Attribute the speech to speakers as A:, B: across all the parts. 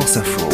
A: Corse Info.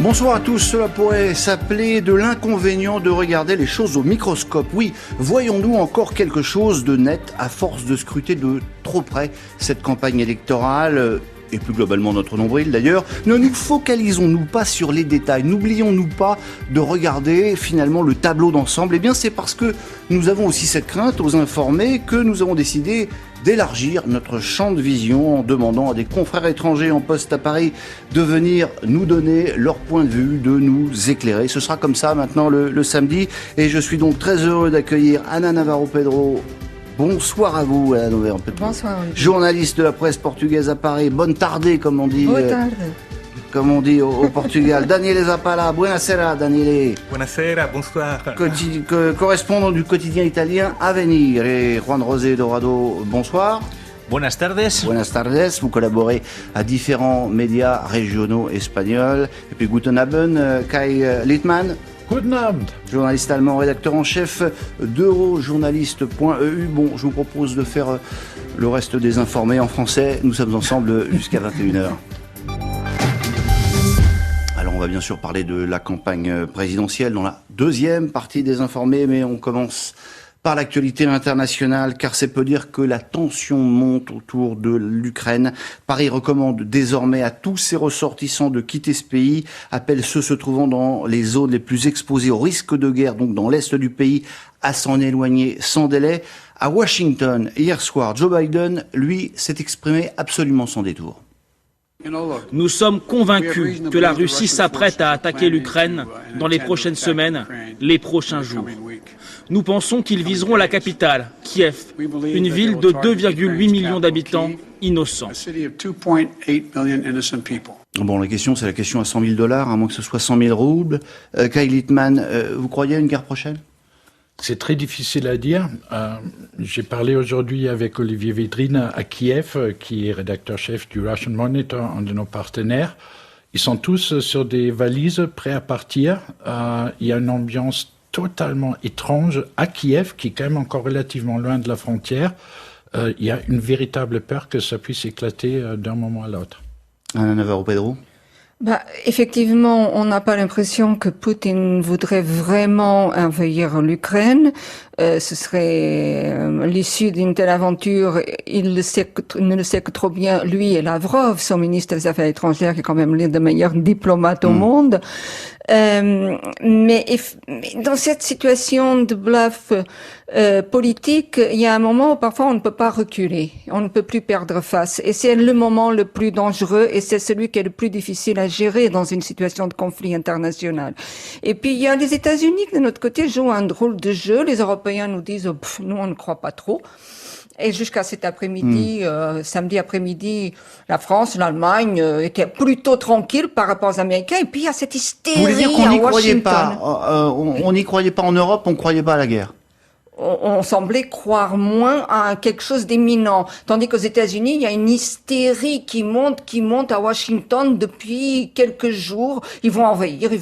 B: Bonsoir à tous, cela pourrait s'appeler de l'inconvénient de regarder les choses au microscope. Oui, voyons-nous encore quelque chose de net à force de scruter de trop près cette campagne électorale et plus globalement notre nombril d'ailleurs. Ne nous focalisons-nous pas sur les détails, n'oublions-nous pas de regarder finalement le tableau d'ensemble. Eh bien c'est parce que nous avons aussi cette crainte aux informés que nous avons décidé d'élargir notre champ de vision en demandant à des confrères étrangers en poste à Paris de venir nous donner leur point de vue, de nous éclairer. Ce sera comme ça maintenant le samedi et je suis donc très heureux d'accueillir Ana Navarro Pedro. Bonsoir à vous, Ana Navarro Pedro.
C: Bonsoir.
B: Journaliste de la presse portugaise à Paris. Bonne tarde, comme on dit.
C: Bonne tarde.
B: Comme on dit au Portugal. Daniele Zappala, buonasera Daniele.
D: Buonasera, bonsoir.
B: Correspondant du quotidien italien Avenir. Et Juan José Dorado, bonsoir.
E: Buenas tardes.
B: Buenas tardes. Vous collaborez à différents médias régionaux espagnols. Et puis Guten Abend, Kai Littmann.
F: Guten Abend.
B: Journaliste allemand, rédacteur en chef d'Eurojournaliste.eu. Bon, je vous propose de faire le reste des informés en français. Nous sommes ensemble jusqu'à 21h. Alors, on va bien sûr parler de la campagne présidentielle dans la deuxième partie des informés, mais on commence par l'actualité internationale, car c'est peu dire que la tension monte autour de l'Ukraine. Paris recommande désormais à tous ses ressortissants de quitter ce pays, appelle ceux se trouvant dans les zones les plus exposées au risque de guerre, donc dans l'est du pays, à s'en éloigner sans délai. À Washington, hier soir, Joe Biden, lui, s'est exprimé absolument sans détour.
G: Nous sommes convaincus que la Russie s'apprête à attaquer l'Ukraine dans les prochaines semaines, les prochains jours. Nous pensons qu'ils viseront la capitale, Kiev, une ville de 2,8 millions d'habitants innocents.
B: Bon, la question, c'est la question à $100 000, à moins que ce soit 100 000 roubles. Kai Littmann, vous croyez à une guerre prochaine ?
F: C'est très difficile à dire. J'ai parlé aujourd'hui avec Olivier Védrine à Kiev, qui est rédacteur-chef du Russian Monitor, un de nos partenaires. Ils sont tous sur des valises prêts à partir. Il y a une ambiance totalement étrange à Kiev, qui est quand même encore relativement loin de la frontière. Il y a une véritable peur que ça puisse éclater d'un moment à l'autre.
B: Ana Navarro Pedro.
C: Effectivement, on n'a pas l'impression que Poutine voudrait vraiment envahir l'Ukraine. Ce serait l'issue d'une telle aventure. Il ne le sait que trop bien, lui et Lavrov, son ministre des Affaires étrangères, qui est quand même l'un des meilleurs diplomates au monde. Mais dans cette situation de bluff politique, il y a un moment où parfois on ne peut pas reculer, on ne peut plus perdre face. Et c'est le moment le plus dangereux et c'est celui qui est le plus difficile à gérer dans une situation de conflit international. Et puis il y a les États-Unis qui de notre côté jouent un drôle de jeu. Les Européens nous disent nous on ne croit pas trop. Et jusqu'à cet après-midi, samedi après-midi, la France, l'Allemagne étaient plutôt tranquilles par rapport aux Américains. Et puis il y a cette hystérie.
B: Vous voulez dire qu'on
C: à
B: n'y croyait
C: Washington.
B: pas on n'y croyait pas en Europe, on ne croyait pas à la guerre.
C: On semblait croire moins à quelque chose d'éminent. Tandis qu'aux États-Unis, il y a une hystérie qui monte à Washington depuis quelques jours. Ils vont envahir.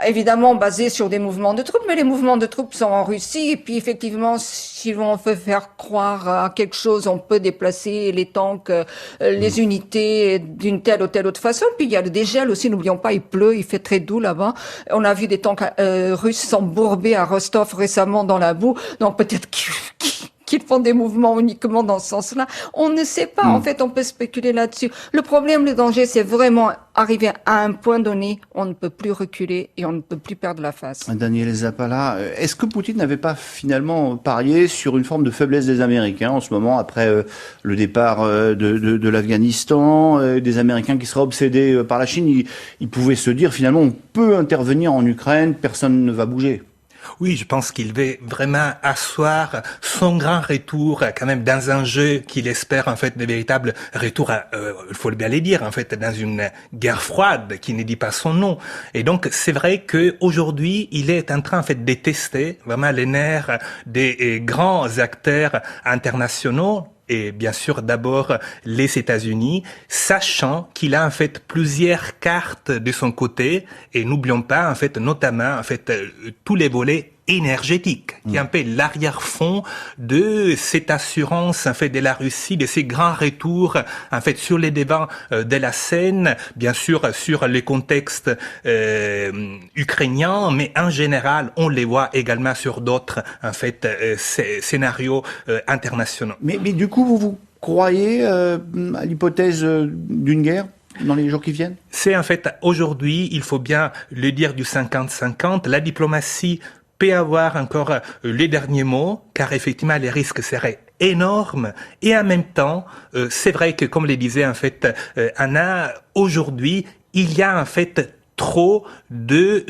C: Évidemment basé sur des mouvements de troupes, mais les mouvements de troupes sont en Russie. Et puis effectivement, si on veut faire croire à quelque chose, on peut déplacer les tanks, les unités d'une telle ou telle autre façon. Puis il y a le dégel aussi, n'oublions pas, il pleut, il fait très doux là-bas. On a vu des tanks russes s'embourber à Rostov récemment dans la boue. Donc peut-être qu'ils font des mouvements uniquement dans ce sens-là. On ne sait pas. En fait, on peut spéculer là-dessus. Le problème, le danger, c'est vraiment arriver à un point donné, on ne peut plus reculer et on ne peut plus perdre la face.
B: Daniele Zappala, est-ce que Poutine n'avait pas finalement parié sur une forme de faiblesse des Américains en ce moment, après le départ de l'Afghanistan, des Américains qui seraient obsédés par la Chine, il pouvait se dire finalement on peut intervenir en Ukraine, personne ne va bouger.
D: Oui, je pense qu'il veut vraiment asseoir son grand retour quand même dans un jeu qu'il espère en fait de véritable retour il faut bien le dire, en fait, dans une guerre froide qui ne dit pas son nom. Et donc, c'est vrai que aujourd'hui, il est en train en fait de tester vraiment les nerfs des grands acteurs internationaux. Et bien sûr d'abord les États-Unis, sachant qu'il a en fait plusieurs cartes de son côté, et n'oublions pas en fait notamment en fait tous les volets énergétique, qui est un peu l'arrière-fond de cette assurance en fait de la Russie, de ces grands retours en fait sur les débats de la scène, bien sûr sur les contextes ukrainiens, mais en général on les voit également sur d'autres en fait scénarios internationaux.
B: Mais du coup vous croyez à l'hypothèse d'une guerre dans les jours qui viennent?
D: C'est en fait aujourd'hui, il faut bien le dire, du 50-50. La diplomatie peut avoir encore les derniers mots, car effectivement les risques seraient énormes. Et en même temps, c'est vrai que comme le disait en fait Anna, aujourd'hui il y a en fait trop de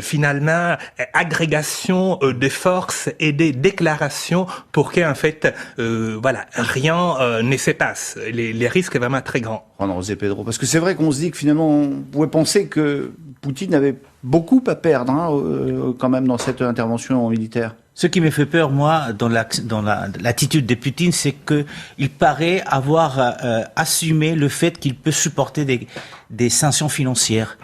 D: finalement agrégation de forces et des déclarations pour que en fait voilà rien ne se passe. Les risques sont vraiment très grands.
B: Juan José Pedro, parce que c'est vrai qu'on se dit que finalement on pouvait penser que Poutine avait beaucoup à perdre quand même dans cette intervention militaire.
A: Ce qui me fait peur, moi, dans l'attitude de Poutine, c'est que il paraît avoir assumé le fait qu'il peut supporter des sanctions financières.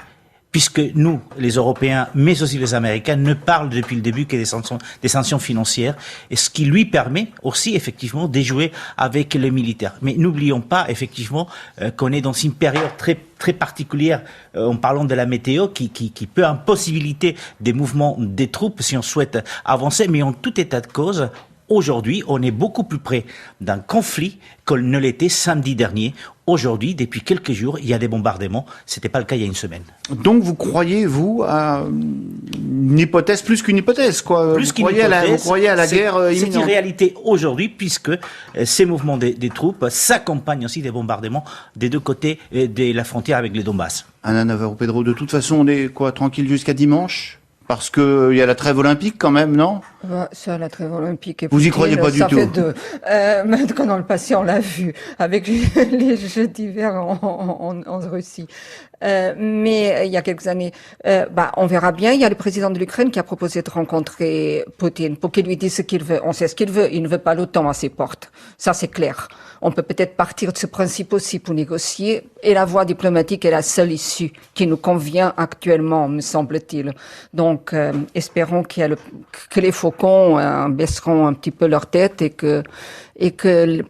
A: Puisque nous, les Européens, mais aussi les Américains, ne parlent depuis le début que des sanctions financières, et ce qui lui permet aussi, effectivement, de jouer avec les militaires. Mais n'oublions pas, effectivement, qu'on est dans une période très, très particulière, en parlant de la météo, qui peut impossibiliter des mouvements des troupes si on souhaite avancer, mais en tout état de cause, aujourd'hui, on est beaucoup plus près d'un conflit qu'on ne l'était samedi dernier. Aujourd'hui, depuis quelques jours, il y a des bombardements. C'était pas le cas il y a une semaine.
B: Donc vous croyez, vous, à une hypothèse plus qu'une hypothèse, quoi?
A: Plus qu'une hypothèse,
B: vous croyez à la guerre imminente?
A: C'est une réalité aujourd'hui, puisque ces mouvements des troupes s'accompagnent aussi des bombardements des deux côtés de la frontière avec le Donbass.
B: Anna Navarro-Pedro, de toute façon, on est tranquille jusqu'à dimanche? Parce que il y a la trêve olympique quand même, non?
C: Ça, la trêve olympique. Et
B: vous y croyez pas du tout?
C: Ça fait deux. Maintenant, dans le passé, on l'a vu avec les Jeux d'hiver en Russie. Mais il y a quelques années, on verra bien. Il y a le président de l'Ukraine qui a proposé de rencontrer Poutine pour qu'il lui dise ce qu'il veut. On sait ce qu'il veut. Il ne veut pas l'OTAN à ses portes. Ça, c'est clair. On peut peut-être partir de ce principe aussi pour négocier. Et la voie diplomatique est la seule issue qui nous convient actuellement, me semble-t-il. Donc, espérons que les faucons baisseront un petit peu leur tête et que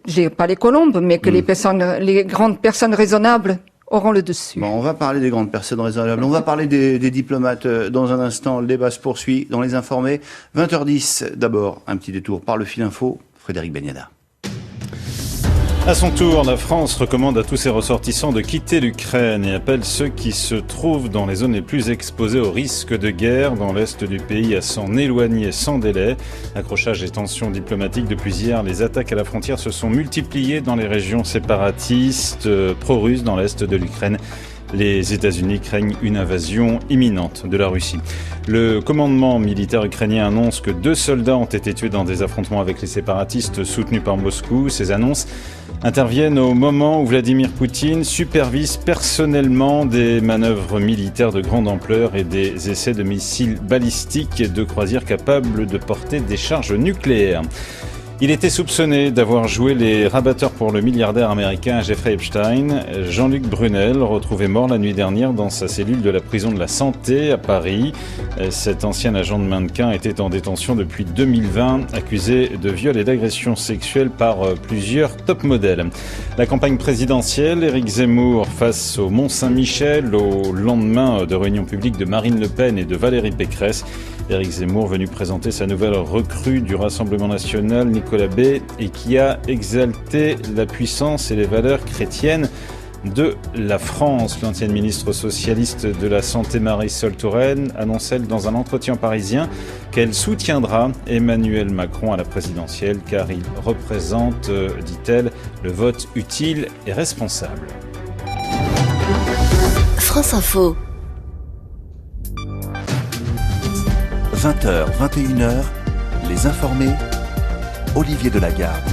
C: j'ai pas les colombes, mais que les grandes personnes raisonnables auront le dessus.
B: Bon, on va parler des grandes personnes raisonnables. On va parler des diplomates dans un instant. Le débat se poursuit dans Les Informés. 20h10, d'abord, un petit détour par le fil info. Frédéric Beniada.
E: À son tour, la France recommande à tous ses ressortissants de quitter l'Ukraine et appelle ceux qui se trouvent dans les zones les plus exposées au risque de guerre dans l'est du pays à s'en éloigner sans délai. Accrochage et tensions diplomatiques depuis hier, les attaques à la frontière se sont multipliées dans les régions séparatistes pro-russes dans l'est de l'Ukraine. Les États-Unis craignent une invasion imminente de la Russie. Le commandement militaire ukrainien annonce que 2 soldats ont été tués dans des affrontements avec les séparatistes soutenus par Moscou. Ces annonces interviennent au moment où Vladimir Poutine supervise personnellement des manœuvres militaires de grande ampleur et des essais de missiles balistiques et de croisières capables de porter des charges nucléaires. Il était soupçonné d'avoir joué les rabatteurs pour le milliardaire américain Jeffrey Epstein. Jean-Luc Brunel, retrouvé mort la nuit dernière dans sa cellule de la prison de la Santé à Paris. Cet ancien agent de mannequin était en détention depuis 2020, accusé de viol et d'agression sexuelle par plusieurs top modèles. La campagne présidentielle, Éric Zemmour face au Mont-Saint-Michel au lendemain de réunions publiques de Marine Le Pen et de Valérie Pécresse. Éric Zemmour venu présenter sa nouvelle recrue du Rassemblement national, Nicolas Bay, et qui a exalté la puissance et les valeurs chrétiennes de la France. L'ancienne ministre socialiste de la Santé Marisol Touraine annonçait dans un entretien parisien qu'elle soutiendra Emmanuel Macron à la présidentielle car il représente, dit-elle, le vote utile et responsable.
H: France Info.
I: 20h, 21h, Les Informés, Olivier Delagarde.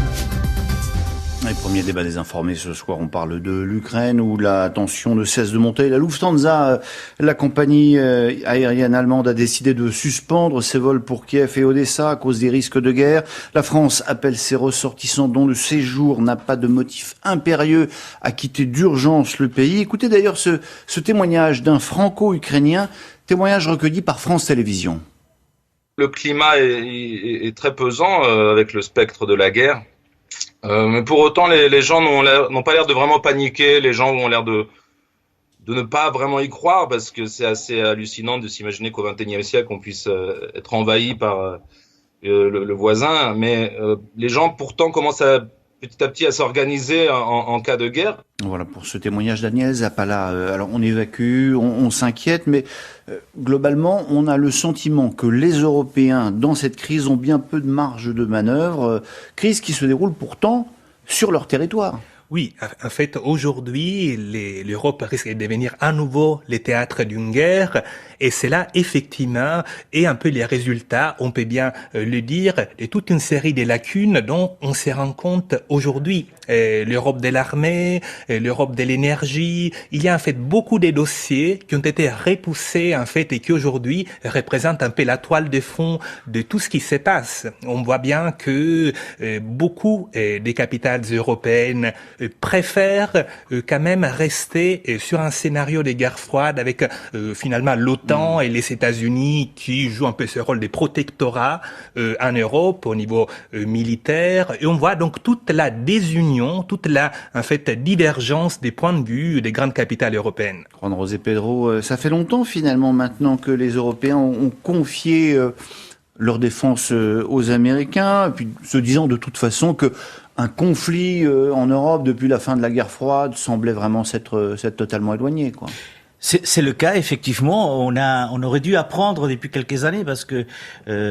B: Les premiers débats des informés ce soir, on parle de l'Ukraine où la tension ne cesse de monter. La Lufthansa, la compagnie aérienne allemande, a décidé de suspendre ses vols pour Kiev et Odessa à cause des risques de guerre. La France appelle ses ressortissants dont le séjour n'a pas de motif impérieux à quitter d'urgence le pays. Écoutez d'ailleurs ce témoignage d'un franco-ukrainien, témoignage recueilli par France Télévisions.
H: le climat est très pesant avec le spectre de la guerre. Mais pour autant, les gens n'ont pas l'air de vraiment paniquer. Les gens ont l'air de ne pas vraiment y croire, parce que c'est assez hallucinant de s'imaginer qu'au XXIe siècle, on puisse être envahi par le voisin. Mais les gens, pourtant, commencent petit à petit à s'organiser en cas de guerre.
B: Voilà pour ce témoignage d'Agnès Zappala. Alors on évacue, on s'inquiète, mais globalement, on a le sentiment que les Européens, dans cette crise, ont bien peu de marge de manœuvre. Crise qui se déroule pourtant sur leur territoire.
D: Oui, en fait, aujourd'hui, l'Europe risque de devenir à nouveau le théâtre d'une guerre, et c'est là, effectivement, et un peu les résultats, on peut bien le dire, de toute une série de lacunes dont on se rend compte aujourd'hui. L'Europe de l'armée, l'Europe de l'énergie, il y a en fait beaucoup de dossiers qui ont été repoussés, en fait, et qui aujourd'hui représentent un peu la toile de fond de tout ce qui se passe. On voit bien que beaucoup des capitales européennes préfèrent quand même rester sur un scénario de guerre froide avec finalement l'OTAN et les États-Unis qui jouent un peu ce rôle de protectorat en Europe au niveau militaire. Et on voit donc toute la désunion, toute la en fait divergence des points de vue des grandes capitales européennes.
B: Juan José Pedro, ça fait longtemps finalement maintenant que les Européens ont confié leur défense aux Américains, et puis se disant de toute façon que un conflit en Europe depuis la fin de la guerre froide semblait vraiment s'être totalement éloigné, quoi.
A: C'est le cas, effectivement. On aurait dû apprendre depuis quelques années, parce que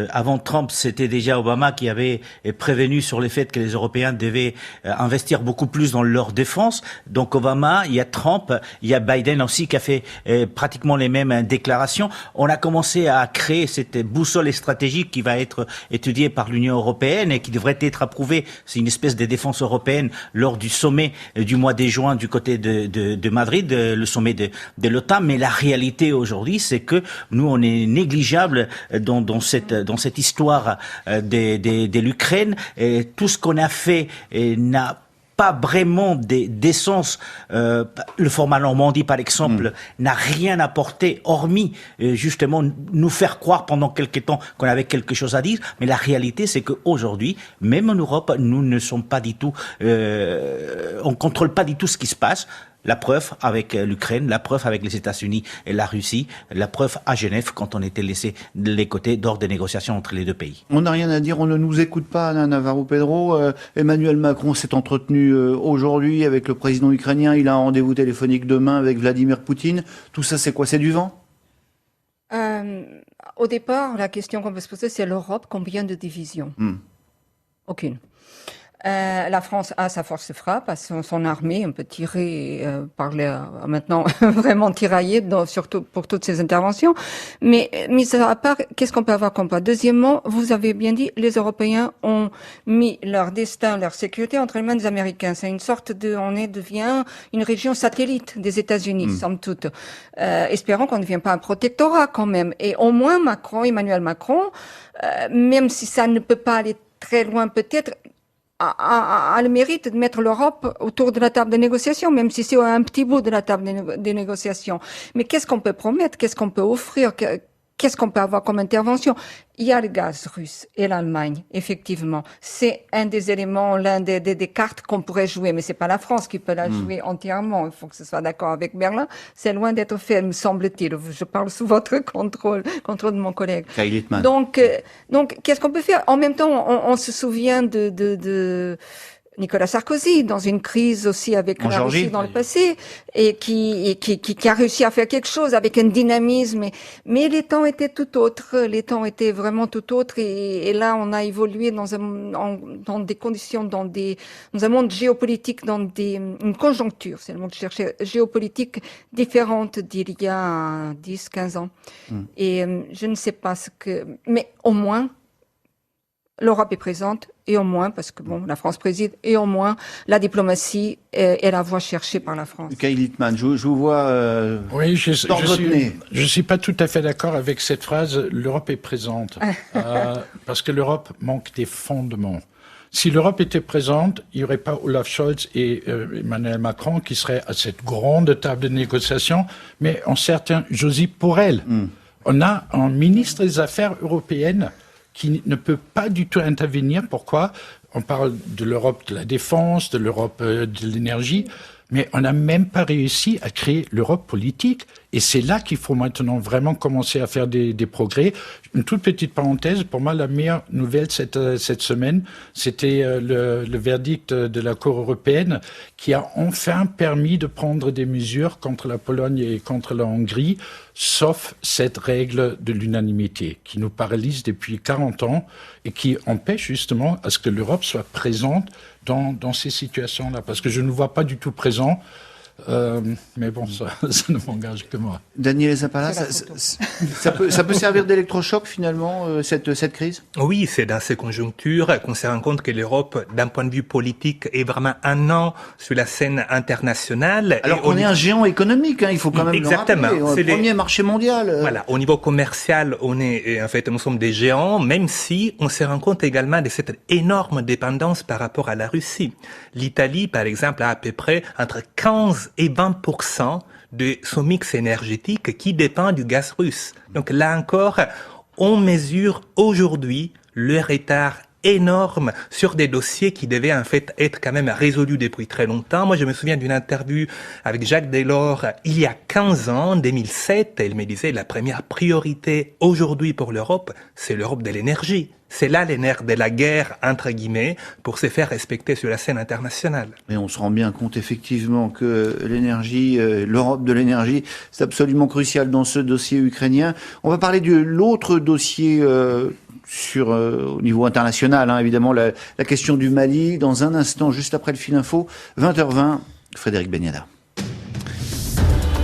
A: avant Trump, c'était déjà Obama qui avait prévenu sur le fait que les Européens devaient investir beaucoup plus dans leur défense. Donc Obama, il y a Trump, il y a Biden aussi qui a fait pratiquement les mêmes déclarations. On a commencé à créer cette boussole stratégique qui va être étudiée par l'Union européenne et qui devrait être approuvée. C'est une espèce de défense européenne lors du sommet du mois de juin du côté de Madrid, le sommet de l'OTAN. Mais la réalité aujourd'hui, c'est que nous, on est négligeable dans cette histoire de l'Ukraine. Et tout ce qu'on a fait n'a pas vraiment d'essence. Le format Normandie, par exemple, n'a rien apporté, hormis justement nous faire croire pendant quelque temps qu'on avait quelque chose à dire. Mais la réalité, c'est qu'aujourd'hui, même en Europe, nous ne sommes pas du tout, on contrôle pas du tout ce qui se passe. La preuve avec l'Ukraine, la preuve avec les États-Unis et la Russie, la preuve à Genève quand on était laissé de les côtés lors des négociations entre les deux pays.
B: On n'a rien à dire, on ne nous écoute pas, Navarro Pedro. Emmanuel Macron s'est entretenu aujourd'hui avec le président ukrainien. Il a un rendez-vous téléphonique demain avec Vladimir Poutine. Tout ça, c'est quoi? C'est du vent?
C: Au départ, la question qu'on peut se poser, c'est l'Europe, combien de divisions? Aucune. La France a sa force de frappe, a son armée, un peu tirée maintenant vraiment tiraillée, surtout pour toutes ces interventions. Mais mis à part, qu'est-ce qu'on peut avoir comme pas? Deuxièmement, vous avez bien dit, les Européens ont mis leur destin, leur sécurité entre les mains des Américains. C'est une sorte devient une région satellite des États-Unis, somme toute. Espérons qu'on ne devienne pas un protectorat quand même. Et au moins Emmanuel Macron, même si ça ne peut pas aller très loin peut-être, a le mérite de mettre l'Europe autour de la table des négociations, même si c'est un petit bout de la table des négociations. Mais qu'est-ce qu'on peut promettre? Qu'est-ce qu'on peut offrir? Qu'est-ce qu'on peut avoir comme intervention? Il y a le gaz russe et l'Allemagne, effectivement. C'est un des éléments, l'un des cartes qu'on pourrait jouer, mais c'est pas la France qui peut la jouer entièrement. Il faut que ce soit d'accord avec Berlin. C'est loin d'être fait, me semble-t-il. Je parle sous votre contrôle de mon collègue. Donc, qu'est-ce qu'on peut faire? En même temps, on se souvient de Nicolas Sarkozy, dans une crise aussi avec la Russie dans le passé, et qui a réussi à faire quelque chose avec un dynamisme. Mais les temps étaient tout autres. Les temps étaient vraiment tout autres. Et là, on a évolué dans des conditions, dans un monde géopolitique, dans une conjoncture, c'est le mot que je cherchais, géopolitique différente d'il y a 10, 15 ans. Et je ne sais pas mais au moins, l'Europe est présente, et au moins, parce que la France préside, et au moins, la diplomatie est la voie cherchée par la France.
B: Kay Littmann, je vous vois
F: oui, je suis pas tout à fait d'accord avec cette phrase, l'Europe est présente, parce que l'Europe manque des fondements. Si l'Europe était présente, il n'y aurait pas Olaf Scholz et Emmanuel Macron qui seraient à cette grande table de négociation, mais en certains Josep Borrell. On a un ministre des Affaires européennes qui ne peut pas du tout intervenir. Pourquoi ? On parle de l'Europe de la défense, de l'Europe de l'énergie, mais on n'a même pas réussi à créer l'Europe politique. Et c'est là qu'il faut maintenant vraiment commencer à faire des progrès. Une toute petite parenthèse, pour moi, la meilleure nouvelle cette semaine, c'était le verdict de la Cour européenne qui a enfin permis de prendre des mesures contre la Pologne et contre la Hongrie, sauf cette règle de l'unanimité qui nous paralyse depuis 40 ans et qui empêche justement à ce que l'Europe soit présente dans ces situations-là. Parce que je ne nous vois pas du tout présent. Mais bon, ça ne m'engage que moi.
B: Daniel Zappala, ça peut servir d'électrochoc finalement, cette crise ?
D: Oui, c'est dans ces conjonctures qu'on se rend compte que l'Europe, d'un point de vue politique, est vraiment un an sur la scène internationale.
B: Alors qu'on est un géant économique, il faut quand même le rappeler. C'est le premier marché mondial.
D: Voilà, au niveau commercial, nous sommes des géants, même si on se rend compte également de cette énorme dépendance par rapport à la Russie. L'Italie, par exemple, a à peu près entre 15 et 20% de son mix énergétique qui dépend du gaz russe. Donc là encore, on mesure aujourd'hui le retard énorme sur des dossiers qui devaient en fait être quand même résolus depuis très longtemps. Moi, je me souviens d'une interview avec Jacques Delors il y a 15 ans, en 2007. Il me disait la première priorité aujourd'hui pour l'Europe, c'est l'Europe de l'énergie. C'est là les nerfs de la guerre, entre guillemets, pour se faire respecter sur la scène internationale.
B: Mais on se rend bien compte effectivement que l'énergie, l'Europe de l'énergie, c'est absolument crucial dans ce dossier ukrainien. On va parler de l'autre dossier au niveau international, évidemment, la question du Mali. Dans un instant, juste après le fil info, 20h20, Frédéric Beniada.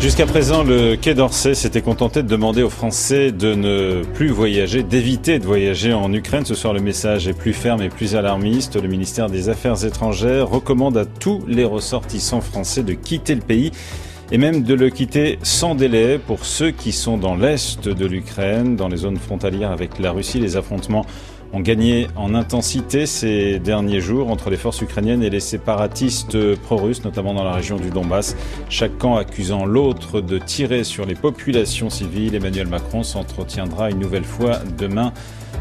E: Jusqu'à présent, le Quai d'Orsay s'était contenté de demander aux Français de ne plus voyager, d'éviter de voyager en Ukraine. Ce soir, le message est plus ferme et plus alarmiste. Le ministère des Affaires étrangères recommande à tous les ressortissants français de quitter le pays et même de le quitter sans délai. Pour ceux qui sont dans l'est de l'Ukraine, dans les zones frontalières avec la Russie, les affrontements ont gagné en intensité ces derniers jours entre les forces ukrainiennes et les séparatistes pro-russes, notamment dans la région du Donbass. Chaque camp accusant l'autre de tirer sur les populations civiles. Emmanuel Macron s'entretiendra une nouvelle fois demain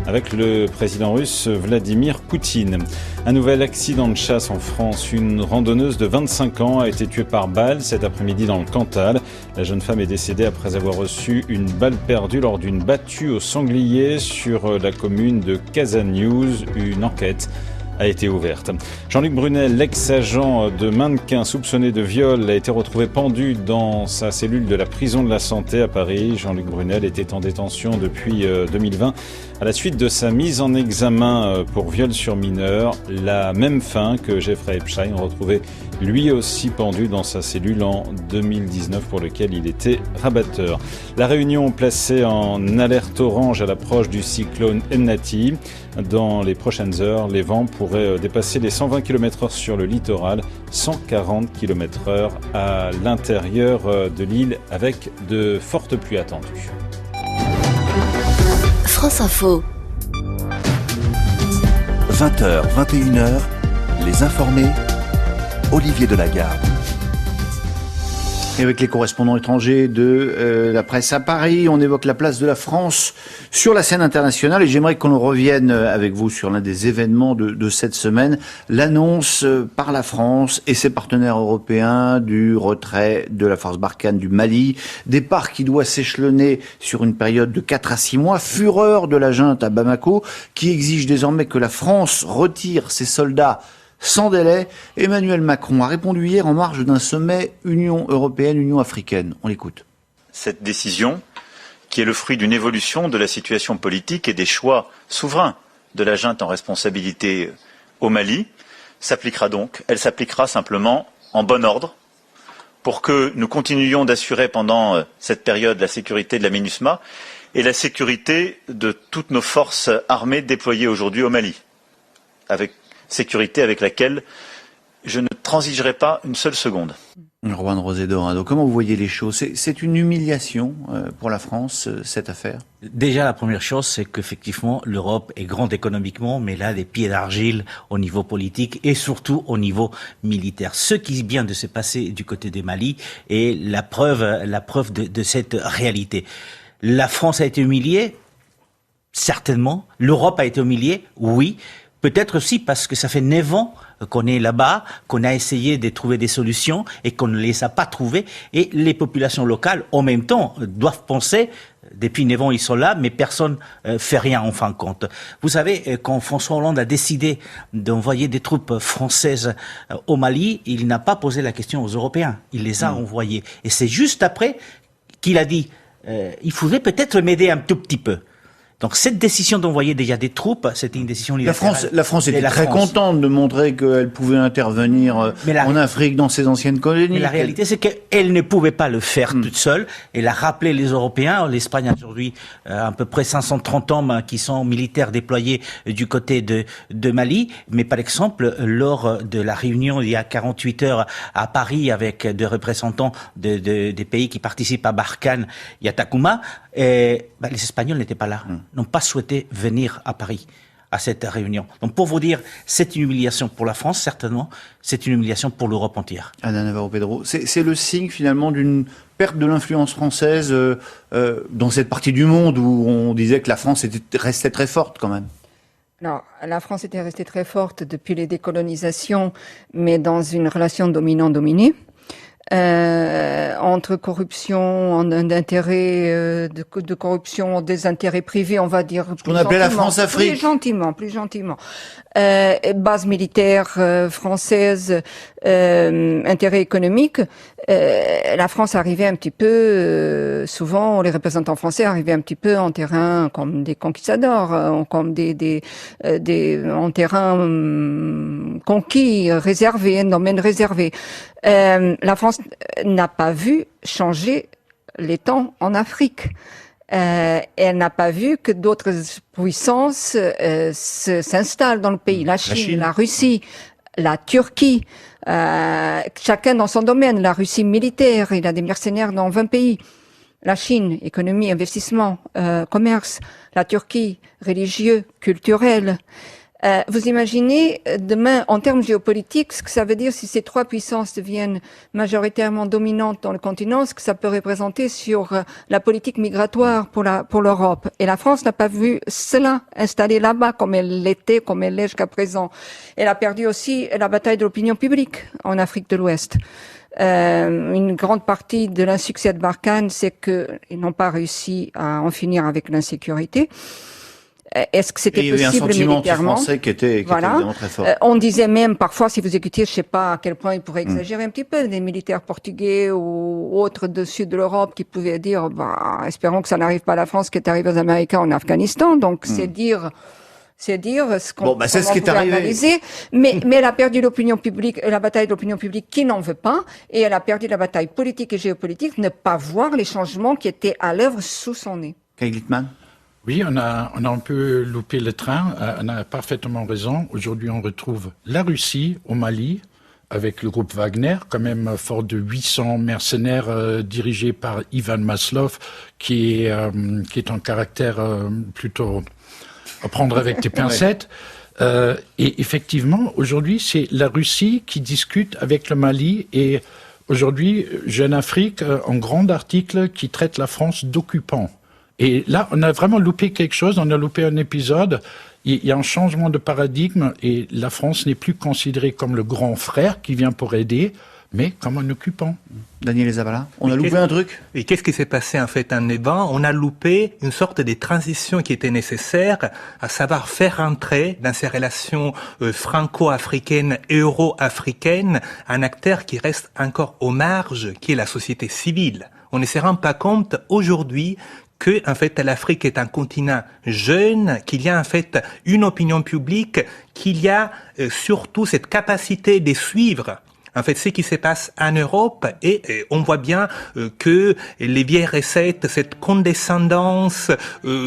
E: avec le président russe Vladimir Poutine. Un nouvel accident de chasse en France. Une randonneuse de 25 ans a été tuée par balle cet après-midi dans le Cantal. La jeune femme est décédée après avoir reçu une balle perdue lors d'une battue au sanglier sur la commune de Casagnouz. Une enquête a été ouverte. Jean-Luc Brunel, l'ex-agent de mannequin soupçonné de viol, a été retrouvé pendu dans sa cellule de la prison de la Santé à Paris. Jean-Luc Brunel était en détention depuis 2020 à la suite de sa mise en examen pour viol sur mineur. La même fin que Jeffrey Epstein, retrouvé lui aussi pendu dans sa cellule en 2019 pour lequel il était rabatteur. La Réunion placée en alerte orange à l'approche du cyclone Enati. Dans les prochaines heures, les vents pourraient dépasser les 120 km/h sur le littoral, 140 km/h à l'intérieur de l'île avec de fortes pluies attendues.
J: France Info.
I: 20h, 21h, les informés, Olivier Delagarde.
B: Et avec les correspondants étrangers de la presse à Paris, on évoque la place de la France sur la scène internationale et j'aimerais qu'on revienne avec vous sur l'un des événements de cette semaine, l'annonce par la France et ses partenaires européens du retrait de la force Barkhane du Mali, départ qui doit s'échelonner sur une période de 4 à 6 mois, fureur de la junte à Bamako qui exige désormais que la France retire ses soldats sans délai. Emmanuel Macron a répondu hier en marge d'un sommet Union européenne-Union africaine. On l'écoute.
K: Cette décision, qui est le fruit d'une évolution de la situation politique et des choix souverains de la junte en responsabilité au Mali, s'appliquera donc. Elle s'appliquera simplement en bon ordre pour que nous continuions d'assurer pendant cette période la sécurité de la MINUSMA et la sécurité de toutes nos forces armées déployées aujourd'hui au Mali. Sécurité avec laquelle je ne transigerai pas une seule seconde.
B: Juan José Dorado, comment vous voyez les choses ? C'est une humiliation pour la France, cette affaire ?
A: Déjà, la première chose, c'est qu'effectivement, l'Europe est grande économiquement, mais là, des pieds d'argile au niveau politique et surtout au niveau militaire. Ce qui vient de se passer du côté du Mali est la preuve de cette réalité. La France a été humiliée, certainement. L'Europe a été humiliée, oui. Peut-être aussi parce que ça fait 9 ans qu'on est là-bas, qu'on a essayé de trouver des solutions et qu'on ne les a pas trouvées. Et les populations locales, en même temps, doivent penser, depuis 9 ans ils sont là, mais personne fait rien en fin de compte. Vous savez, quand François Hollande a décidé d'envoyer des troupes françaises au Mali, il n'a pas posé la question aux Européens. Il les a envoyées. Et c'est juste après qu'il a dit, il faudrait peut-être m'aider un tout petit peu. Donc cette décision d'envoyer déjà des troupes, c'était une décision unilatérale.
B: La France était très contente de montrer qu'elle pouvait intervenir en Afrique dans ses anciennes colonies.
A: Mais la réalité, c'est qu'elle ne pouvait pas le faire toute seule. Elle a rappelé les Européens. L'Espagne a aujourd'hui à peu près 530 hommes qui sont militaires déployés du côté de Mali. Mais par exemple, lors de la réunion il y a 48 heures à Paris avec des représentants des pays qui participent à Barkhane et à Takuma, les Espagnols n'étaient pas là, n'ont pas souhaité venir à Paris à cette réunion. Donc pour vous dire, c'est une humiliation pour la France, certainement, c'est une humiliation pour l'Europe entière.
B: Ana Navarro-Pedro, c'est le signe finalement d'une perte de l'influence française dans cette partie du monde où on disait que la France restait très forte quand même.
C: Alors, la France était restée très forte depuis les décolonisations, mais dans une relation dominant-dominé. Entre corruption, d'intérêts, de corruption, des intérêts privés, on va dire.
B: Ce qu'on appelait la France-Afrique.
C: Plus gentiment. Base militaire française, intérêts économiques. La France arrivait un petit peu, souvent, les représentants français arrivaient un petit peu en terrain comme des conquistadors, comme en terrain conquis, réservé, un domaine réservé. La France n'a pas vu changer les temps en Afrique. Elle n'a pas vu que d'autres puissances s'installent dans le pays. La Chine, la Russie, la Turquie, chacun dans son domaine. La Russie militaire, il a des mercenaires dans 20 pays. La Chine, économie, investissement, commerce. La Turquie, religieux, culturel. Vous imaginez demain, en termes géopolitiques, ce que ça veut dire si ces trois puissances deviennent majoritairement dominantes dans le continent, ce que ça peut représenter sur la politique migratoire pour l'Europe. Et la France n'a pas vu cela installé là-bas comme elle l'était, comme elle l'est jusqu'à présent. Elle a perdu aussi la bataille de l'opinion publique en Afrique de l'Ouest. Une grande partie de l'insuccès de Barkhane, c'est qu'ils n'ont pas réussi à en finir avec l'insécurité. Est-ce que c'était possible militairement ?
B: Il y avait un sentiment anti-français qui était vraiment très fort.
C: On disait même parfois, si vous écoutiez, je sais pas à quel point ils pourraient exagérer un petit peu, des militaires portugais ou autres du sud de l'Europe qui pouvaient dire, espérons que ça n'arrive pas à la France, qui est arrivé aux Américains en Afghanistan. Donc c'est dire ce qu'on
B: c'est ce qui est arrivé.
C: Analyser. Mais elle a perdu l'opinion publique, la bataille de l'opinion publique qui n'en veut pas, et elle a perdu la bataille politique et géopolitique, ne pas voir les changements qui étaient à l'œuvre sous son nez.
B: Kai Glickman.
F: Oui, on a un peu loupé le train. On a parfaitement raison. Aujourd'hui, on retrouve la Russie au Mali avec le groupe Wagner, quand même fort de 800 mercenaires dirigés par Ivan Maslov, qui est un caractère plutôt à prendre avec des pincettes. Et effectivement, aujourd'hui, c'est la Russie qui discute avec le Mali. Et aujourd'hui, Jeune Afrique, un grand article qui traite la France d'occupant. Et là, on a vraiment loupé quelque chose, on a loupé un épisode. Il y a un changement de paradigme et la France n'est plus considérée comme le grand frère qui vient pour aider, mais comme un occupant.
B: Daniel Zabala, on a loupé un truc.
D: Et qu'est-ce qui s'est passé en fait en Liban ? On a loupé une sorte de transition qui était nécessaire, à savoir faire entrer dans ces relations franco-africaines, euro-africaines, un acteur qui reste encore aux marges, qui est la société civile. On ne se rend pas compte aujourd'hui que, en fait, l'Afrique est un continent jeune, qu'il y a, en fait, une opinion publique, qu'il y a surtout cette capacité de suivre, en fait, ce qui se passe en Europe, et on voit bien que les vieilles recettes, cette condescendance,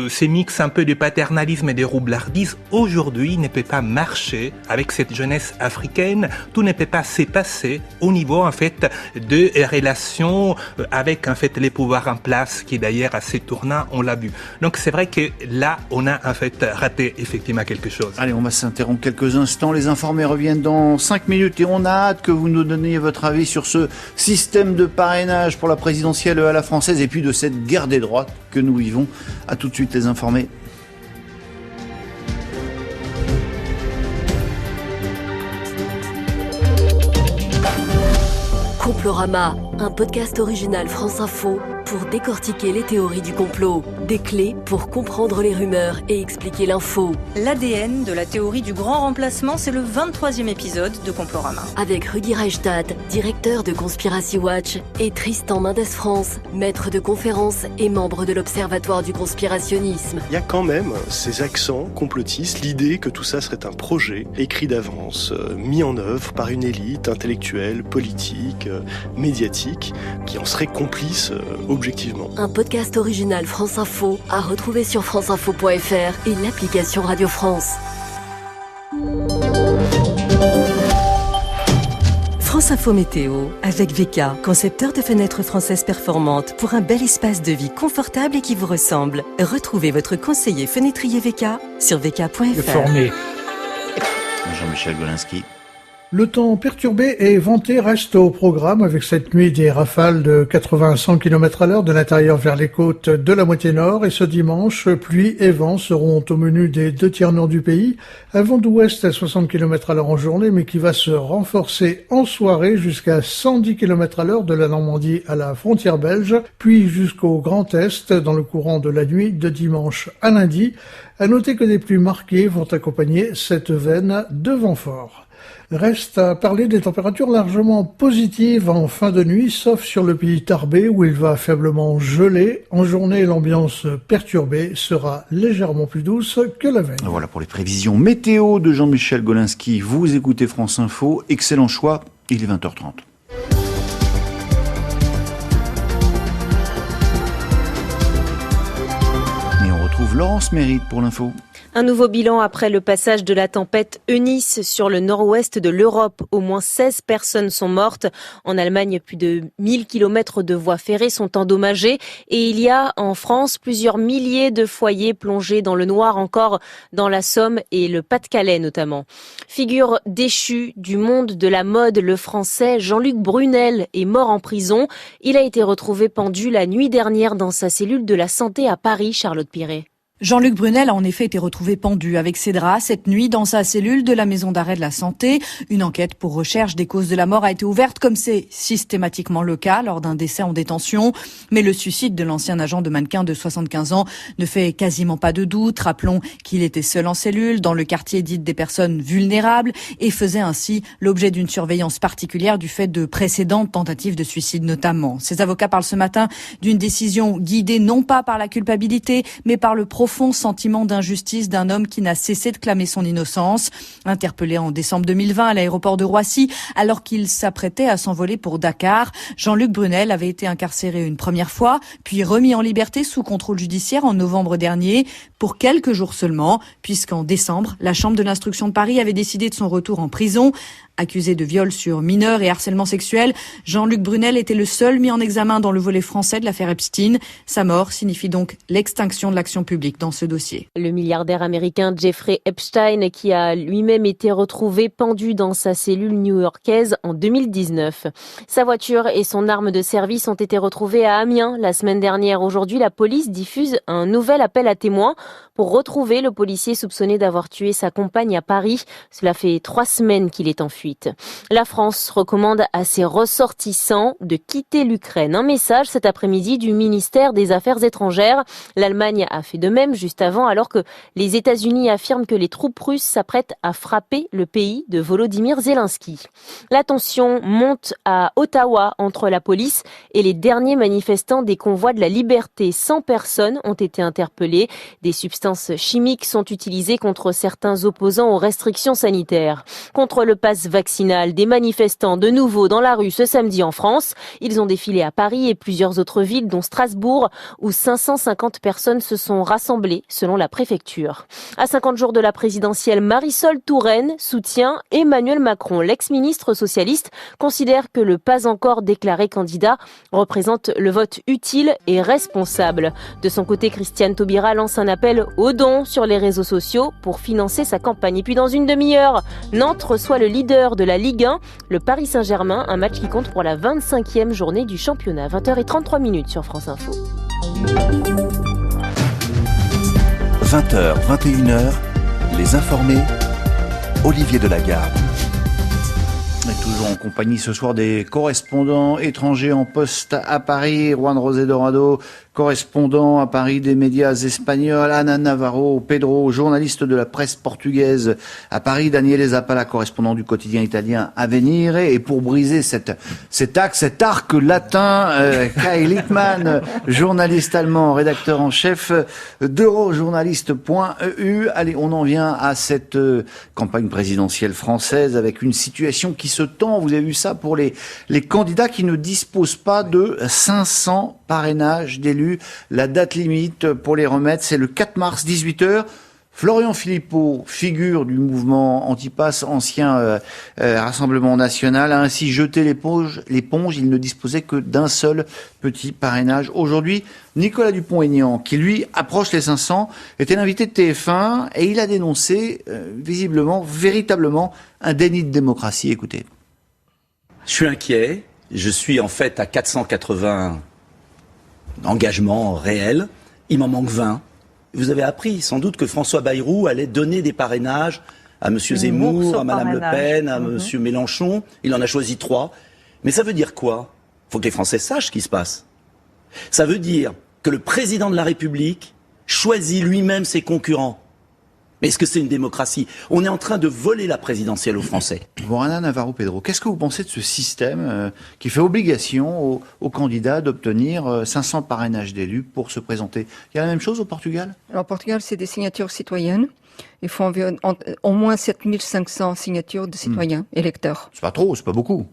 D: ces mix un peu de paternalisme et de roublardise, aujourd'hui ne peut pas marcher avec cette jeunesse africaine. Tout ne peut pas se passer au niveau, en fait, de relations avec, en fait, les pouvoirs en place, qui d'ailleurs assez tournant, on l'a vu. Donc c'est vrai que là, on a, en fait, raté effectivement quelque chose.
B: Allez, on va s'interrompre quelques instants. Les informés reviennent dans 5 minutes et on a hâte que vous nous nous donniez votre avis sur ce système de parrainage pour la présidentielle à la française et puis de cette guerre des droites que nous vivons. À tout de suite les informés.
J: Complorama, un podcast original France Info pour décortiquer les théories du complot. Des clés pour comprendre les rumeurs et expliquer l'info.
L: L'ADN de la théorie du grand remplacement, c'est le 23e épisode de Complorama.
J: Avec Rudy Reichstadt, directeur de Conspiracy Watch, et Tristan Mendes France, maître de conférences et membre de l'Observatoire du conspirationnisme.
M: Il y a quand même ces accents complotistes, l'idée que tout ça serait un projet écrit d'avance, mis en œuvre par une élite intellectuelle, politique, médiatique, qui en serait complice objectivement.
J: Un podcast original France Info à retrouver sur franceinfo.fr et l'application Radio France. France Info Météo avec VK, concepteur de fenêtres françaises performantes pour un bel espace de vie confortable et qui vous ressemble. Retrouvez votre conseiller fenêtrier VK sur vk.fr.
I: Jean-Michel Golinski.
N: Le temps perturbé et venté reste au programme avec cette nuit des rafales de 80 à 100 km à l'heure de l'intérieur vers les côtes de la moitié nord et ce dimanche, pluie et vent seront au menu des 2 tiers nord du pays. Un vent d'ouest à 60 km à l'heure en journée mais qui va se renforcer en soirée jusqu'à 110 km à l'heure de la Normandie à la frontière belge, puis jusqu'au Grand Est dans le courant de la nuit de dimanche à lundi. À noter que des pluies marquées vont accompagner cette veine de vent fort. Reste à parler des températures largement positives en fin de nuit, sauf sur le pays Tarbé où il va faiblement geler. En journée, l'ambiance perturbée sera légèrement plus douce que la veille.
B: Voilà pour les prévisions météo de Jean-Michel Golinski. Vous écoutez France Info. Excellent choix. Il est 20h30. Et on retrouve Laurence Mérite pour l'info.
O: Un nouveau bilan après le passage de la tempête Eunice sur le nord-ouest de l'Europe. Au moins 16 personnes sont mortes. En Allemagne, plus de 1000 kilomètres de voies ferrées sont endommagés. Et il y a en France plusieurs milliers de foyers plongés dans le noir, encore dans la Somme et le Pas-de-Calais notamment. Figure déchue du monde de la mode, le français Jean-Luc Brunel est mort en prison. Il a été retrouvé pendu la nuit dernière dans sa cellule de la santé à Paris, Charlotte Piret.
P: Jean-Luc Brunel a en effet été retrouvé pendu avec ses draps cette nuit dans sa cellule de la maison d'arrêt de la santé. Une enquête pour recherche des causes de la mort a été ouverte comme c'est systématiquement le cas lors d'un décès en détention. Mais le suicide de l'ancien agent de mannequin de 75 ans ne fait quasiment pas de doute. Rappelons qu'il était seul en cellule dans le quartier dit des personnes vulnérables et faisait ainsi l'objet d'une surveillance particulière du fait de précédentes tentatives de suicide notamment. Ses avocats parlent ce matin d'une décision guidée non pas par la culpabilité mais par le profond sentiment d'injustice d'un homme qui n'a cessé de clamer son innocence. Interpellé en décembre 2020 à l'aéroport de Roissy, alors qu'il s'apprêtait à s'envoler pour Dakar, Jean-Luc Brunel avait été incarcéré une première fois, puis remis en liberté sous contrôle judiciaire en novembre dernier, pour quelques jours seulement, puisqu'en décembre, la Chambre de l'instruction de Paris avait décidé de son retour en prison. Accusé de viol sur mineurs et harcèlement sexuel, Jean-Luc Brunel était le seul mis en examen dans le volet français de l'affaire Epstein. Sa mort signifie donc l'extinction de l'action publique dans ce dossier.
O: Le milliardaire américain Jeffrey Epstein, qui a lui-même été retrouvé pendu dans sa cellule new-yorkaise en 2019. Sa voiture et son arme de service ont été retrouvées à Amiens la semaine dernière. Aujourd'hui, la police diffuse un nouvel appel à témoins pour retrouver le policier soupçonné d'avoir tué sa compagne à Paris. Cela fait 3 semaines qu'il est en fuite. La France recommande à ses ressortissants de quitter l'Ukraine. Un message cet après-midi du ministère des Affaires étrangères. L'Allemagne a fait de même juste avant, alors que les États-Unis affirment que les troupes russes s'apprêtent à frapper le pays de Volodymyr Zelensky. La tension monte à Ottawa entre la police et les derniers manifestants des convois de la liberté. 100 personnes ont été interpellées. Des substances chimiques sont utilisées contre certains opposants aux restrictions sanitaires. Contre le pass vaccinal, des manifestants de nouveau dans la rue ce samedi en France. Ils ont défilé à Paris et plusieurs autres villes, dont Strasbourg, où 550 personnes se sont rassemblées, selon la préfecture. À 50 jours de la présidentielle, Marisol Touraine soutient Emmanuel Macron. L'ex-ministre socialiste considère que le pas encore déclaré candidat représente le vote utile et responsable. De son côté, Christiane Taubira lance un appel aux dons sur les réseaux sociaux pour financer sa campagne. Et puis dans une demi-heure, Nantes reçoit le leader leader de la Ligue 1, le Paris Saint-Germain, un match qui compte pour la 25e journée du championnat. 20h33 sur France Info.
I: 20h, 21h, les informés, Olivier Delagarde.
B: On est toujours en compagnie ce soir des correspondants étrangers en poste à Paris. Juan José Dorado, correspondant à Paris des médias espagnols. Ana Navarro Pedro, journaliste de la presse portugaise à Paris. Daniele Zappala, correspondant du quotidien italien Avvenire. Et pour briser cet arc latin, Kai Littmann, journaliste allemand, rédacteur en chef d'Eurojournaliste.eu. Allez, on en vient à cette campagne présidentielle française avec une situation qui se tend. Vous avez vu ça pour les candidats qui ne disposent pas de 500 parrainages d'élus. La date limite pour les remettre, c'est le 4 mars, 18h. Florian Philippot, figure du mouvement Antipass, ancien Rassemblement National, a ainsi jeté l'éponge. Il ne disposait que d'un seul petit parrainage. Aujourd'hui, Nicolas Dupont-Aignan, qui lui approche les 500, était l'invité de TF1 et il a dénoncé visiblement, véritablement, un déni de démocratie. Écoutez.
Q: Je suis inquiet. Je suis en fait à 480 engagements réels. Il m'en manque 20. Vous avez appris sans doute que François Bayrou allait donner des parrainages à M. Zemmour, à Mme Le Pen, à M. Mélenchon. Il en a choisi 3. Mais ça veut dire quoi ? Il faut que les Français sachent ce qui se passe. Ça veut dire que le président de la République choisit lui-même ses concurrents. Mais est-ce que c'est une démocratie ? On est en train de voler la présidentielle aux Français.
B: Ana Navarro Pedro, qu'est-ce que vous pensez de ce système qui fait obligation aux candidats d'obtenir 500 parrainages d'élus pour se présenter ? Il y a la même chose au Portugal ?
C: Alors, au Portugal, c'est des signatures citoyennes. Il faut environ, au moins 7500 signatures de citoyens électeurs.
B: C'est pas trop, c'est pas beaucoup.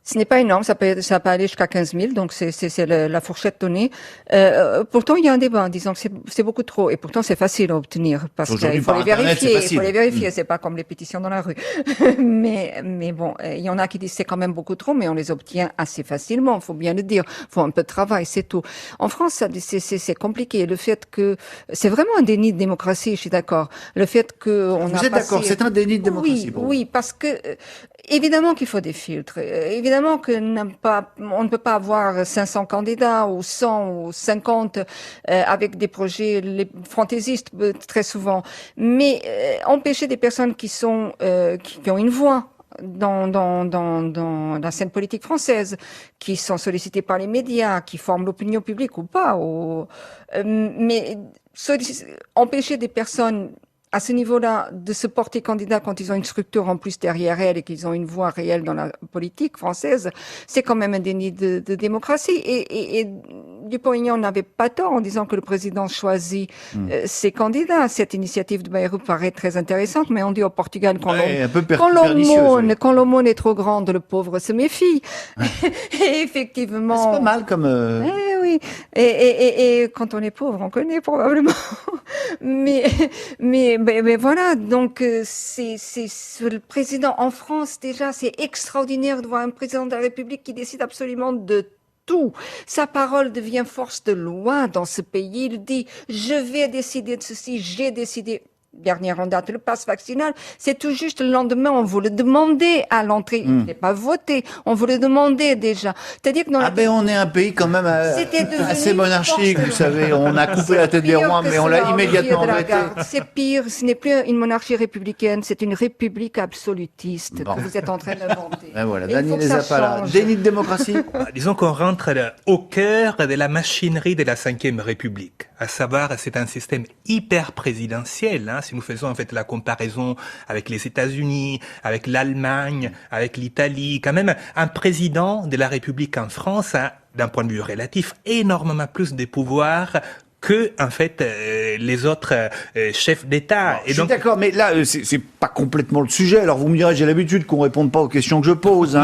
C: Ce n'est pas énorme, ça peut aller jusqu'à 15 000, donc c'est la fourchette donnée. Pourtant, il y a un débat en disant que c'est beaucoup trop, et pourtant c'est facile à obtenir parce qu'il faut les vérifier. C'est pas comme les pétitions dans la rue. mais bon, il y en a qui disent c'est quand même beaucoup trop, mais on les obtient assez facilement. Faut bien le dire. Faut un peu de travail, c'est tout. En France, c'est compliqué. Le fait que c'est vraiment un déni de démocratie, je suis d'accord. Le fait que
B: vous êtes d'accord, c'est un déni de démocratie pour vous.
C: Oui, parce que évidemment qu'il faut des filtres. Évidemment que on ne peut pas avoir 500 candidats ou 100 ou 50 avec des projets fantaisistes très souvent, mais empêcher des personnes qui ont une voix dans la scène politique française, qui sont sollicitées par les médias, qui forment l'opinion publique ou pas, mais empêcher des personnes à ce niveau-là, de se porter candidat quand ils ont une structure en plus derrière elles et qu'ils ont une voix réelle dans la politique française, c'est quand même un déni de démocratie. Et Dupont-Aignan n'avait pas tort en disant que le président choisit ses candidats. Cette initiative de Bayrou paraît très intéressante, mais on dit au Portugal quand l'aumône est trop grande, le pauvre se méfie. Et effectivement...
B: C'est pas mal comme...
C: oui. Et quand on est pauvre, on connaît probablement. mais voilà, donc c'est le président en France déjà, c'est extraordinaire de voir un président de la République qui décide absolument de tout. Sa parole devient force de loi dans ce pays. Il dit je vais décider de ceci, j'ai décidé. Dernière en date, le pass vaccinal, c'est tout juste le lendemain, on vous le demandait à l'entrée. Il n'est pas voté, on vous le demandait déjà. C'est-à-dire que
B: on est un pays quand même assez monarchique, vous savez. On a coupé la tête des rois, mais on l'a immédiatement arrêté.
C: C'est pire, ce n'est plus une monarchie républicaine, c'est une république absolutiste que vous êtes en train d'inventer.
B: Voilà, Daniele Zappala, déni de démocratie.
D: Disons qu'on rentre au cœur de la machinerie de la Ve République. À savoir, c'est un système hyper présidentiel, si nous faisons en fait la comparaison avec les États-Unis, avec l'Allemagne, avec l'Italie, quand même un président de la République en France a, d'un point de vue relatif, énormément plus de pouvoir que en fait les autres chefs d'État.
B: Je suis d'accord, mais là c'est pas complètement le sujet. Alors vous me direz, j'ai l'habitude qu'on réponde pas aux questions que je pose.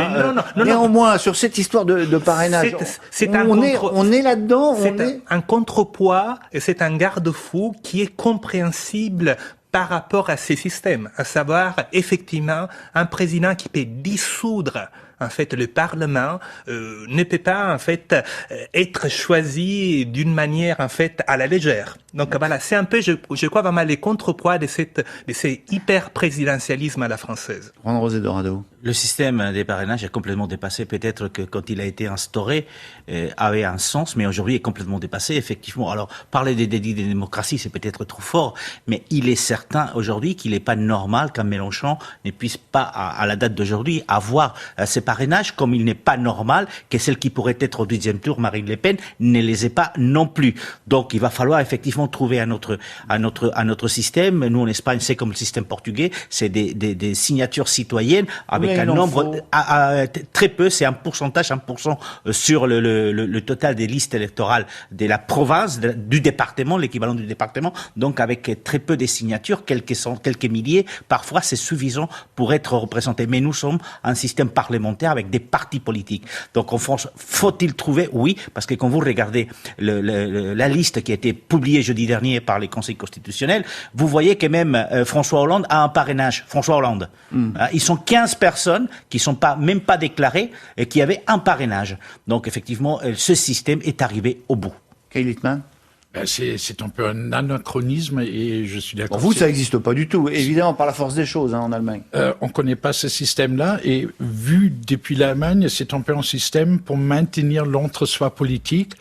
B: Néanmoins, sur cette histoire de parrainage, on est là-dedans.
D: C'est un contrepoids et c'est un garde-fou qui est compréhensible par rapport à ces systèmes, à savoir effectivement un président qui peut dissoudre en fait, le Parlement ne peut pas, en fait, être choisi d'une manière, en fait, à la légère. Donc voilà, c'est un peu, je crois, vraiment les contrepoids de ces hyper-présidentialisme à la française.
B: Juan José Dorado.
A: Le système des parrainages est complètement dépassé. Peut-être que quand il a été instauré, avait un sens, mais aujourd'hui est complètement dépassé, effectivement. Alors, parler des délits de démocratie, c'est peut-être trop fort, mais il est certain aujourd'hui qu'il n'est pas normal qu'un Mélenchon ne puisse pas, à la date d'aujourd'hui, avoir ces parrainages, comme il n'est pas normal que celle qui pourrait être au deuxième tour, Marine Le Pen, ne les ait pas non plus. Donc, il va falloir effectivement trouver un autre système. Nous, en Espagne, c'est comme le système portugais, c'est des signatures citoyennes avec un nombre très peu, c'est 1% sur le total des listes électorales de la province, du département, l'équivalent du département. Donc, avec très peu de signatures, quelques milliers, parfois c'est suffisant pour être représenté. Mais nous sommes un système parlementaire avec des partis politiques. Donc, en France, faut-il trouver? Oui, parce que quand vous regardez la liste qui a été publiée jeudi dernier par les conseils constitutionnels, vous voyez que même François Hollande a un parrainage. François Hollande. Ils sont 15 personnes qui sont même pas déclarées et qui avaient un parrainage. Donc, effectivement, ce système est arrivé au bout.
B: Kay Littman.
F: C'est un peu un anachronisme et je suis d'accord.
B: Pour vous, ça n'existe pas du tout, évidemment, par la force des choses en Allemagne.
F: On ne connaît pas ce système-là et vu depuis l'Allemagne, c'est un peu un système pour maintenir l'entre-soi politique.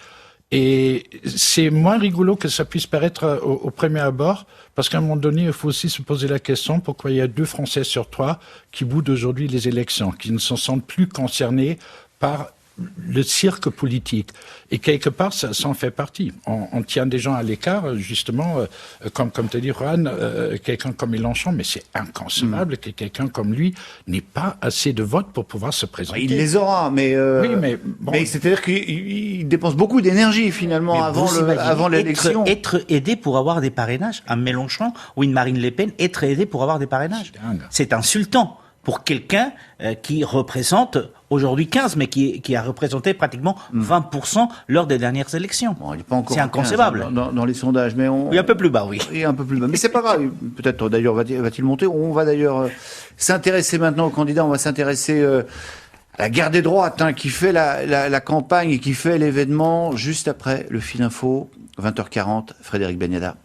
F: Et c'est moins rigolo que ça puisse paraître au premier abord, parce qu'à un moment donné, il faut aussi se poser la question pourquoi il y a 2 Français sur 3 qui boudent aujourd'hui les élections, qui ne se sentent plus concernés par le cirque politique. Et quelque part, ça en fait partie. On tient des gens à l'écart, justement, comme tu as dit, Juan, quelqu'un comme Mélenchon, mais c'est inconcevable que quelqu'un comme lui n'ait pas assez de votes pour pouvoir se présenter.
B: Il les aura, mais,
F: oui, mais, bon.
B: Mais c'est-à-dire qu'il dépense beaucoup d'énergie, finalement, avant l'élection.
A: Être aidé pour avoir des parrainages, un Mélenchon ou une Marine Le Pen, être aidé pour avoir des parrainages. C'est insultant pour quelqu'un qui représente aujourd'hui 15, mais qui a représenté pratiquement 20% lors des dernières élections.
B: Bon, il n'est pas encore
A: c'est inconcevable.
B: Dans les sondages, mais
A: oui, un peu plus bas, oui.
B: Oui, un peu plus bas. Mais c'est pas grave. Peut-être d'ailleurs va-t-il monter. On va d'ailleurs s'intéresser maintenant aux candidats. On va s'intéresser à la guerre des droites, qui fait la campagne et qui fait l'événement juste après le fil info, 20h40. Frédéric Beniada.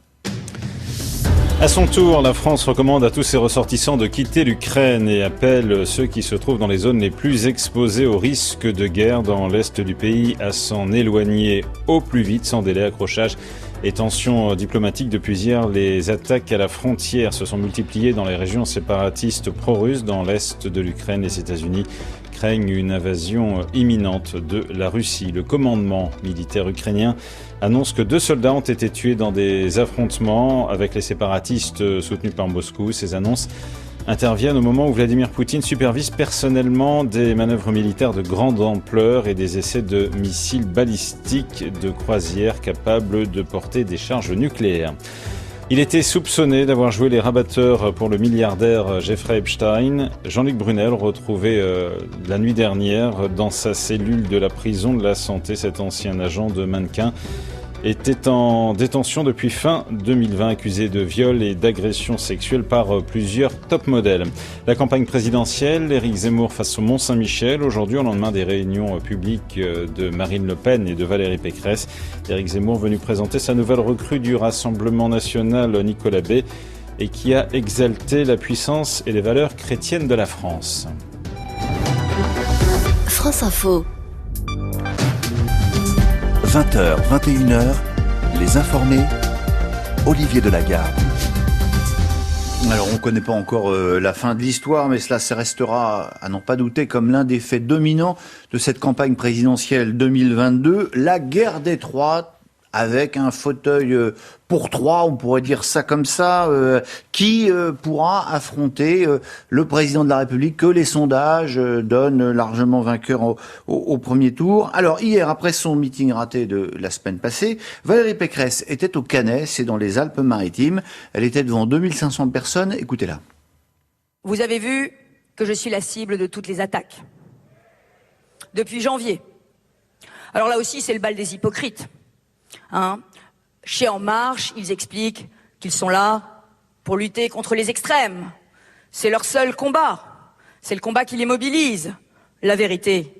E: À son tour, la France recommande à tous ses ressortissants de quitter l'Ukraine et appelle ceux qui se trouvent dans les zones les plus exposées au risque de guerre dans l'est du pays à s'en éloigner au plus vite, sans délai. Accrochage et tensions diplomatiques depuis hier. Les attaques à la frontière se sont multipliées dans les régions séparatistes pro-russes dans l'est de l'Ukraine. Les États-Unis craignent une invasion imminente de la Russie. Le commandement militaire ukrainien annonce que 2 soldats ont été tués dans des affrontements avec les séparatistes soutenus par Moscou. Ces annonces interviennent au moment où Vladimir Poutine supervise personnellement des manœuvres militaires de grande ampleur et des essais de missiles balistiques de croisière capables de porter des charges nucléaires. Il était soupçonné d'avoir joué les rabatteurs pour le milliardaire Jeffrey Epstein. Jean-Luc Brunel, retrouvé la nuit dernière dans sa cellule de la prison de la Santé, cet ancien agent de mannequin, était en détention depuis fin 2020, accusé de viol et d'agression sexuelle par plusieurs top modèles. La campagne présidentielle, Éric Zemmour face au Mont-Saint-Michel, aujourd'hui au lendemain des réunions publiques de Marine Le Pen et de Valérie Pécresse. Éric Zemmour venu présenter sa nouvelle recrue du Rassemblement national, Nicolas Bay, et qui a exalté la puissance et les valeurs chrétiennes de la France.
J: France Info.
I: 20h, 21h, les informés, Olivier Delagarde.
B: Alors, on ne connaît pas encore la fin de l'histoire, mais cela restera, à n'en pas douter, comme l'un des faits dominants de cette campagne présidentielle 2022, la guerre des trois, avec un fauteuil pour 3, on pourrait dire ça comme ça, qui pourra affronter le président de la République que les sondages donnent largement vainqueur au premier tour. Alors hier, après son meeting raté de la semaine passée, Valérie Pécresse était au Cannet, c'est dans les Alpes-Maritimes. Elle était devant 2500 personnes. Écoutez-la.
R: Vous avez vu que je suis la cible de toutes les attaques. Depuis janvier. Alors là aussi, c'est le bal des hypocrites. Chez En Marche, ils expliquent qu'ils sont là pour lutter contre les extrêmes. C'est leur seul combat. C'est le combat qui les mobilise. la vérité,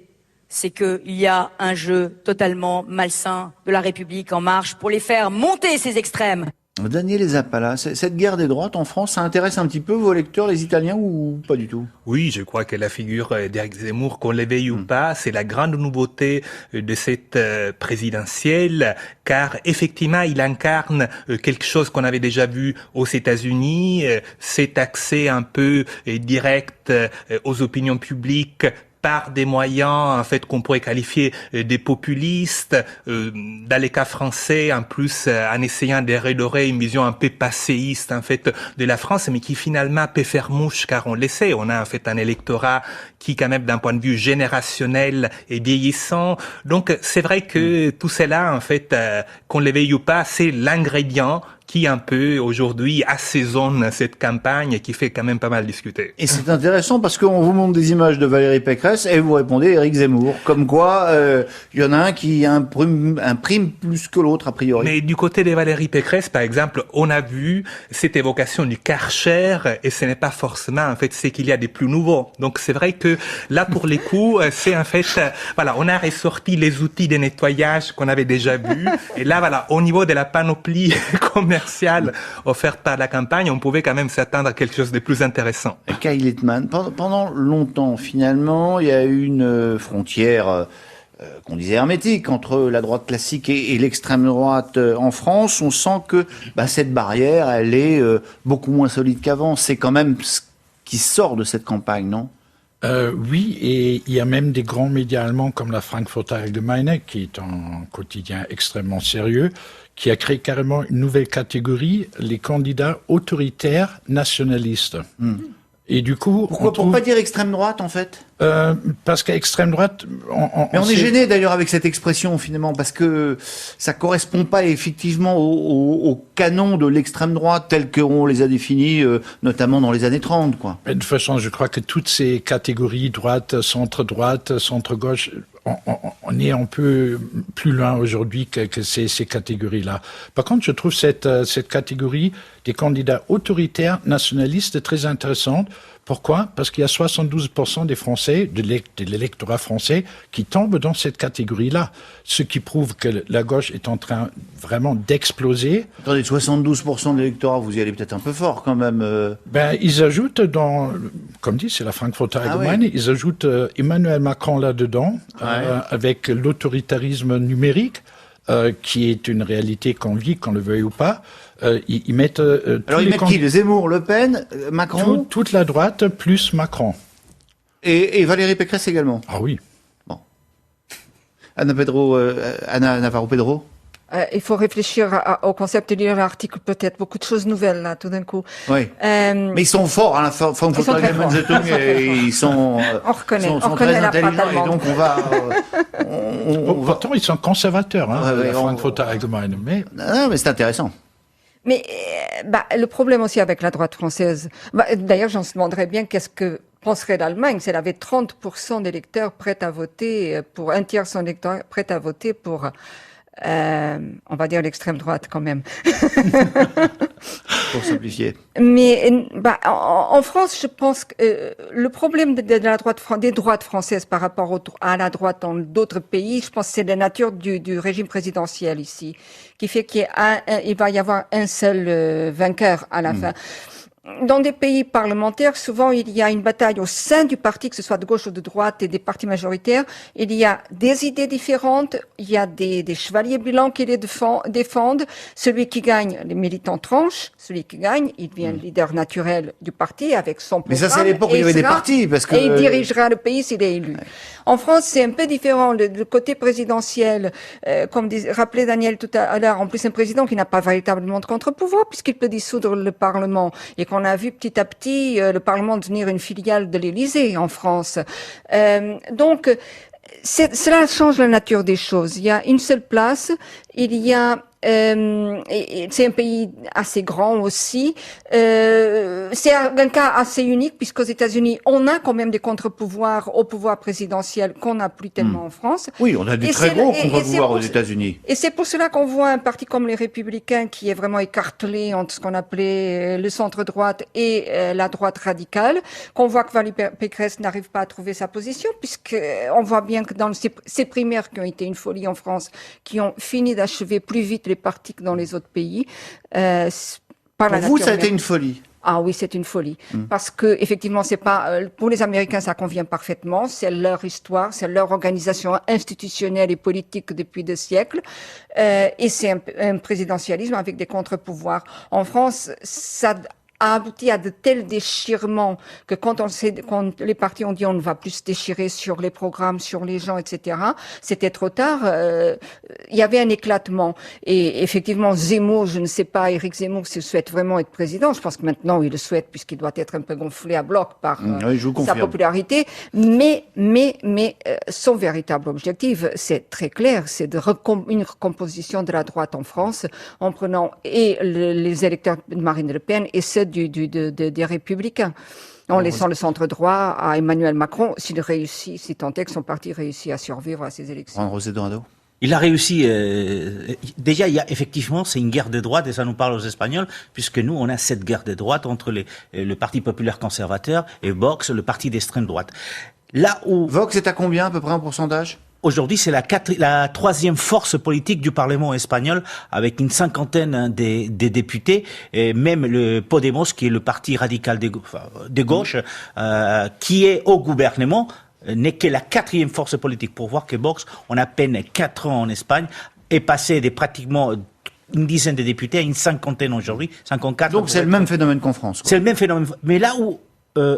R: c'est qu'il y a un jeu totalement malsain de la République en marche pour les faire monter ces extrêmes.
B: Daniel Zappala, cette guerre des droites en France, ça intéresse un petit peu vos lecteurs, les Italiens, ou pas du tout?
D: Oui, je crois que la figure d'Éric Zemmour, qu'on le veuille ou pas, c'est la grande nouveauté de cette présidentielle, car effectivement, il incarne quelque chose qu'on avait déjà vu aux États-Unis, cet accès un peu direct aux opinions publiques par des moyens en fait qu'on pourrait qualifier des populistes, dans les cas français en plus en essayant de redorer une vision un peu passéiste en fait de la France, mais qui finalement peut faire mouche, car on le sait, on a en fait un électorat qui quand même d'un point de vue générationnel est vieillissant. Donc c'est vrai que tout cela en fait qu'on le veuille ou pas, c'est l'ingrédient qui un peu aujourd'hui assaisonne cette campagne et qui fait quand même pas mal discuter.
B: Et c'est intéressant parce qu'on vous montre des images de Valérie Pécresse et vous répondez Éric Zemmour. Comme quoi, il y en a un qui imprime plus que l'autre a priori.
D: Mais du côté de Valérie Pécresse, par exemple, on a vu cette évocation du Karcher et ce n'est pas forcément en fait ce qu'il y a de plus nouveau. Donc c'est vrai que là pour les coups, c'est en fait voilà, on a ressorti les outils de nettoyage qu'on avait déjà vus et là voilà, au niveau de la panoplie commerciale offerte par la campagne, on pouvait quand même s'attendre à quelque chose de plus intéressant.
B: Kyle Littman, pendant longtemps, finalement, il y a eu une frontière qu'on disait hermétique entre la droite classique et l'extrême droite en France. On sent que cette barrière, elle est beaucoup moins solide qu'avant. C'est quand même ce qui sort de cette campagne, non ?
F: Oui, et il y a même des grands médias allemands comme la Frankfurter Allgemeine, qui est un quotidien extrêmement sérieux, qui a créé carrément une nouvelle catégorie, les candidats autoritaires nationalistes. Et du coup,
B: pourquoi pas dire extrême droite en fait?
F: Parce qu'à extrême droite,
B: mais on est gêné d'ailleurs avec cette expression finalement parce que ça correspond pas effectivement au canon de l'extrême droite tel qu'on les a définis notamment dans les années 30 quoi.
F: Mais de toute façon, je crois que toutes ces catégories droite, centre-gauche, on est un peu plus loin aujourd'hui que ces catégories-là. Par contre, je trouve cette catégorie des candidats autoritaires nationalistes très intéressante. Pourquoi ? Parce qu'il y a 72% des Français, de l'électorat français, qui tombent dans cette catégorie-là. Ce qui prouve que la gauche est en train vraiment d'exploser.
B: Attendez, 72% de l'électorat, vous y allez peut-être un peu fort quand même.
F: Ils ajoutent comme dit, c'est la Frankfurter Allgemeine, oui. Ils ajoutent Emmanuel Macron là-dedans, avec l'autoritarisme numérique, qui est une réalité qu'on vit, qu'on le veuille ou pas. Ils mettent
B: alors ils mettent qui? Le Zemmour, Le Pen, Macron?
F: Toute la droite plus Macron.
B: Et Valérie Pécresse également?
F: Ah oui.
B: Bon. Anna Navarro-Pedro?
C: Il faut réfléchir au concept de lire l'article, peut-être beaucoup de choses nouvelles là, tout d'un coup.
B: Oui. Mais ils sont forts, hein, ils sont
C: on reconnaît
B: très intelligents et donc on va.
F: Pourtant, ils sont conservateurs, la Frankfurter Allgemeine.
B: Non, mais c'est intéressant.
C: Mais le problème aussi avec la droite française, d'ailleurs, j'en se demanderais bien qu'est-ce que penserait l'Allemagne si elle avait 30% d'électeurs prêts à voter pour un tiers de son électorat prêt à voter pour. On va dire l'extrême droite quand même.
B: Pour simplifier.
C: Mais en France, je pense que le problème de la droite, des droites françaises par rapport à la droite dans d'autres pays, je pense que c'est la nature du régime présidentiel ici, qui fait qu'il va y avoir un seul vainqueur à la fin. Dans des pays parlementaires, souvent, il y a une bataille au sein du parti, que ce soit de gauche ou de droite, et des partis majoritaires. Il y a des idées différentes, il y a des chevaliers blancs qui les défendent. Celui qui gagne, les militants tranchent. Celui qui gagne, il devient le leader naturel du parti avec son programme.
B: Mais ça, c'est à l'époque où il y avait des partis, parce que...
C: Et il dirigera le pays s'il est élu. Ouais. En France, c'est un peu différent. Le côté présidentiel, comme rappelait Daniel tout à l'heure, en plus un président qui n'a pas véritablement de contre-pouvoir, puisqu'il peut dissoudre le Parlement, et qu'on a vu petit à petit le Parlement devenir une filiale de l'Élysée en France. Donc, cela change la nature des choses. Il y a une seule place, il y a et c'est un pays assez grand aussi. C'est un cas assez unique puisqu'aux États-Unis, on a quand même des contre-pouvoirs au pouvoir présidentiel qu'on n'a plus tellement en France.
B: Oui, on a des très gros contre-pouvoirs aux États-Unis.
C: Et c'est pour cela qu'on voit un parti comme les Républicains qui est vraiment écartelé entre ce qu'on appelait le centre-droite et la droite radicale, qu'on voit que Valérie Pécresse n'arrive pas à trouver sa position, puisqu'on voit bien que dans ces primaires qui ont été une folie en France, qui ont fini d'achever plus vite les partis que dans les autres pays,
B: Pour vous, ça a été une folie?
C: Ah oui, c'est une folie. Parce que, effectivement, c'est pas, pour les Américains, ça convient parfaitement. C'est leur histoire, c'est leur organisation institutionnelle et politique depuis des siècles. Et c'est un présidentialisme avec des contre-pouvoirs. En France, ça a abouti à de tels déchirements que quand les partis ont dit on ne va plus se déchirer sur les programmes, sur les gens, etc., c'était trop tard. Il y avait un éclatement. Et effectivement, Zemmour, je ne sais pas, Éric Zemmour, s'il souhaite vraiment être président, je pense que maintenant il le souhaite puisqu'il doit être un peu gonflé à bloc par sa popularité. Mais son véritable objectif, c'est très clair, c'est une recomposition de la droite en France en prenant les électeurs de Marine Le Pen et ceux des Républicains, en laissant le centre droit à Emmanuel Macron, s'il réussit, si tant est que son parti réussit à survivre à ces élections.
B: José Dorado.
A: Il a réussi. Déjà, il y a effectivement, c'est une guerre de droite et ça nous parle aux Espagnols, puisque nous, on a cette guerre de droite entre le Parti populaire conservateur et Vox, le parti d'extrême droite. Là où
B: Vox est à combien à peu près en pourcentage?
A: Aujourd'hui, c'est la troisième force politique du Parlement espagnol, avec une cinquantaine des députés, et même le Podemos, qui est le parti radical de gauche, qui est au gouvernement, n'est que la quatrième force politique. Pour voir que Vox, en à peine 4 ans en Espagne, est passé de pratiquement une dizaine de députés à une cinquantaine aujourd'hui, 54.
B: Donc c'est le même phénomène qu'en France, quoi.
A: C'est le même phénomène. Mais là où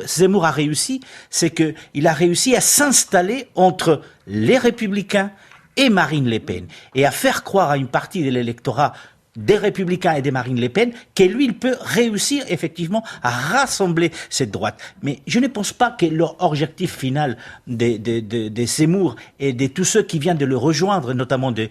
A: Zemmour a réussi, c'est que il a réussi à s'installer entre les Républicains et Marine Le Pen et à faire croire à une partie de l'électorat des Républicains et des Marine Le Pen que lui, il peut réussir effectivement à rassembler cette droite. Mais je ne pense pas que leur objectif final des Zemmour et de tous ceux qui viennent de le rejoindre, notamment du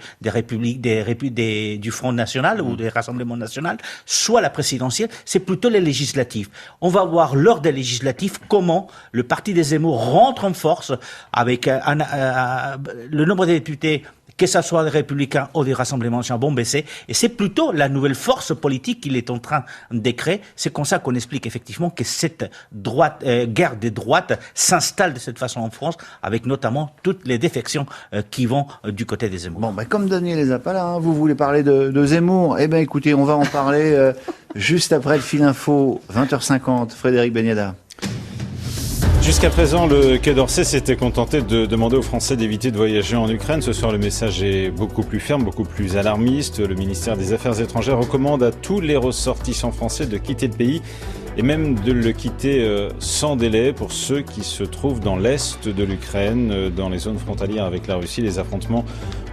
A: Front National ou des Rassemblements National, soit la présidentielle, c'est plutôt les législatives. On va voir lors des législatives comment le parti des Zemmour rentre en force avec le nombre de députés, que ce soit des Républicains ou des Rassemblements Nationaux, vont baisser. Et c'est plutôt la nouvelle force politique qu'il est en train de créer. C'est comme ça qu'on explique effectivement que cette guerre des droites s'installe de cette façon en France, avec notamment toutes les défections qui vont du côté des Zemmour.
B: Bon, comme Daniel n'est pas là, vous voulez parler de Zemmour. Eh bien, écoutez, on va en parler juste après le fil info, 20h50. Frédéric Beniada.
E: Jusqu'à présent, le Quai d'Orsay s'était contenté de demander aux Français d'éviter de voyager en Ukraine. Ce soir, le message est beaucoup plus ferme, beaucoup plus alarmiste. Le ministère des Affaires étrangères recommande à tous les ressortissants français de quitter le pays et même de le quitter sans délai pour ceux qui se trouvent dans l'est de l'Ukraine, dans les zones frontalières avec la Russie. Les affrontements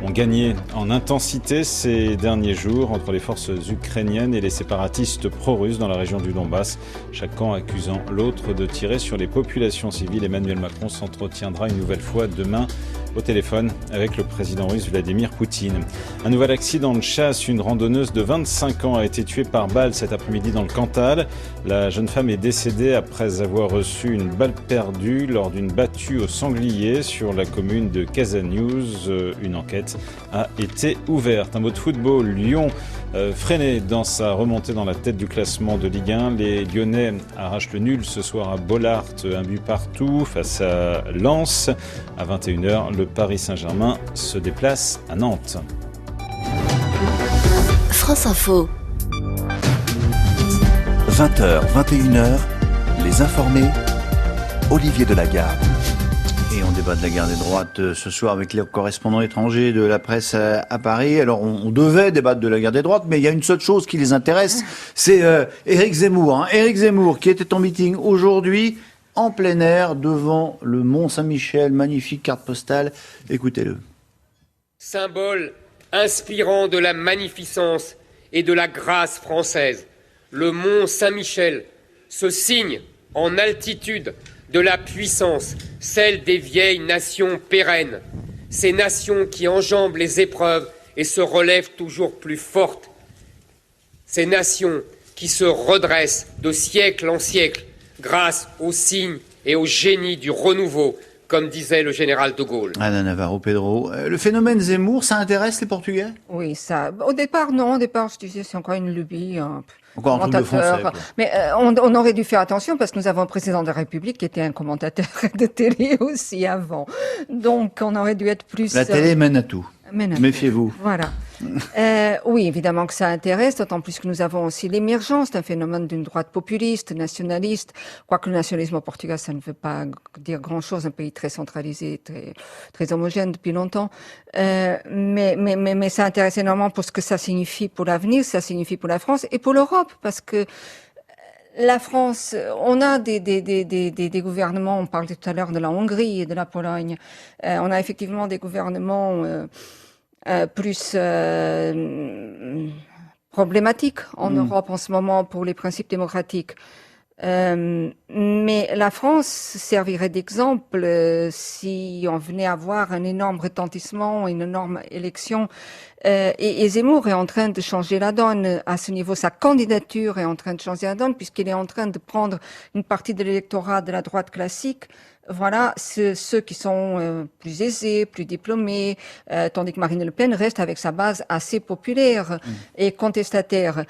E: ont gagné en intensité ces derniers jours entre les forces ukrainiennes et les séparatistes pro-russes dans la région du Donbass, chaque camp accusant l'autre de tirer sur les populations civiles. Emmanuel Macron s'entretiendra une nouvelle fois demain au téléphone avec le président russe Vladimir Poutine. Un nouvel accident de chasse, une randonneuse de 25 ans a été tuée par balle cet après-midi dans le Cantal. La jeune femme est décédée après avoir reçu une balle perdue lors d'une battue au sanglier sur la commune de Casagnouz. Une enquête a été ouverte. Un mot de football, Lyon freiné dans sa remontée dans la tête du classement de Ligue 1. Les Lyonnais arrachent le nul ce soir à Bollaert, un but partout face à Lens. À 21h, le Paris Saint-Germain se déplace à Nantes.
J: France Info.
I: 20h, 21h, les informés, Olivier Delagarde.
B: Et on débat de la guerre des droites ce soir avec les correspondants étrangers de la presse à Paris. Alors on devait débattre de la guerre des droites, mais il y a une seule chose qui les intéresse, c'est Éric Zemmour. Éric Zemmour qui était en meeting aujourd'hui en plein air devant le Mont Saint-Michel, magnifique carte postale. Écoutez-le.
S: Symbole inspirant de la magnificence et de la grâce française, le Mont Saint-Michel, ce signe en altitude de la puissance, celle des vieilles nations pérennes, ces nations qui enjambent les épreuves et se relèvent toujours plus fortes. Ces nations qui se redressent de siècle en siècle grâce aux signes et au génie du renouveau, comme disait le général de Gaulle.
B: Ana Navarro Pedro, le phénomène Zemmour, ça intéresse les Portugais?
C: Oui, ça. Au départ, non. Au départ, je disais, c'est encore une lubie.
B: Encore un truc de français, quoi.
C: Mais on aurait dû faire attention parce que nous avons un président de la République qui était un commentateur de télé aussi avant. Donc, on aurait dû être plus...
B: La télé mène à tout. Méfiez-vous.
C: Voilà. Oui, évidemment que ça intéresse, d'autant plus que nous avons aussi l'émergence d'un phénomène d'une droite populiste, nationaliste. Quoique le nationalisme au Portugal, ça ne veut pas dire grand-chose, un pays très centralisé, très homogène depuis longtemps. Mais ça intéresse énormément pour ce que ça signifie pour l'avenir, ça signifie pour la France et pour l'Europe, parce que la France, on a des gouvernements, on parlait tout à l'heure de la Hongrie et de la Pologne, on a effectivement des gouvernements plus problématiques en Europe en ce moment pour les principes démocratiques. Mais la France servirait d'exemple si on venait avoir un énorme retentissement, une énorme élection. Et Zemmour est en train de changer la donne à ce niveau. Sa candidature est en train de changer la donne puisqu'il est en train de prendre une partie de l'électorat de la droite classique. Voilà, ceux qui sont plus aisés, plus diplômés, tandis que Marine Le Pen reste avec sa base assez populaire et contestataire.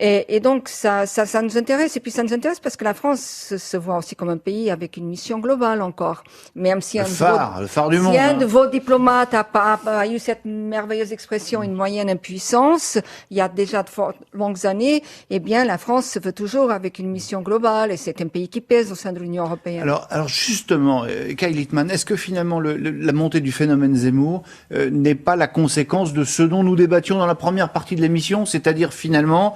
C: Et donc ça nous intéresse. Et puis ça nous intéresse parce que la France se voit aussi comme un pays avec une mission globale encore. Même si
B: le phare du monde.
C: Si un de vos diplomates a eu cette merveilleuse expression, une moyenne impuissance, il y a déjà de longues années, eh bien la France se veut toujours avec une mission globale et c'est un pays qui pèse au sein de l'Union européenne.
B: Alors justement, Kai Littmann, est-ce que finalement la montée du phénomène Zemmour n'est pas la conséquence de ce dont nous débattions dans la première partie de l'émission, c'est-à-dire finalement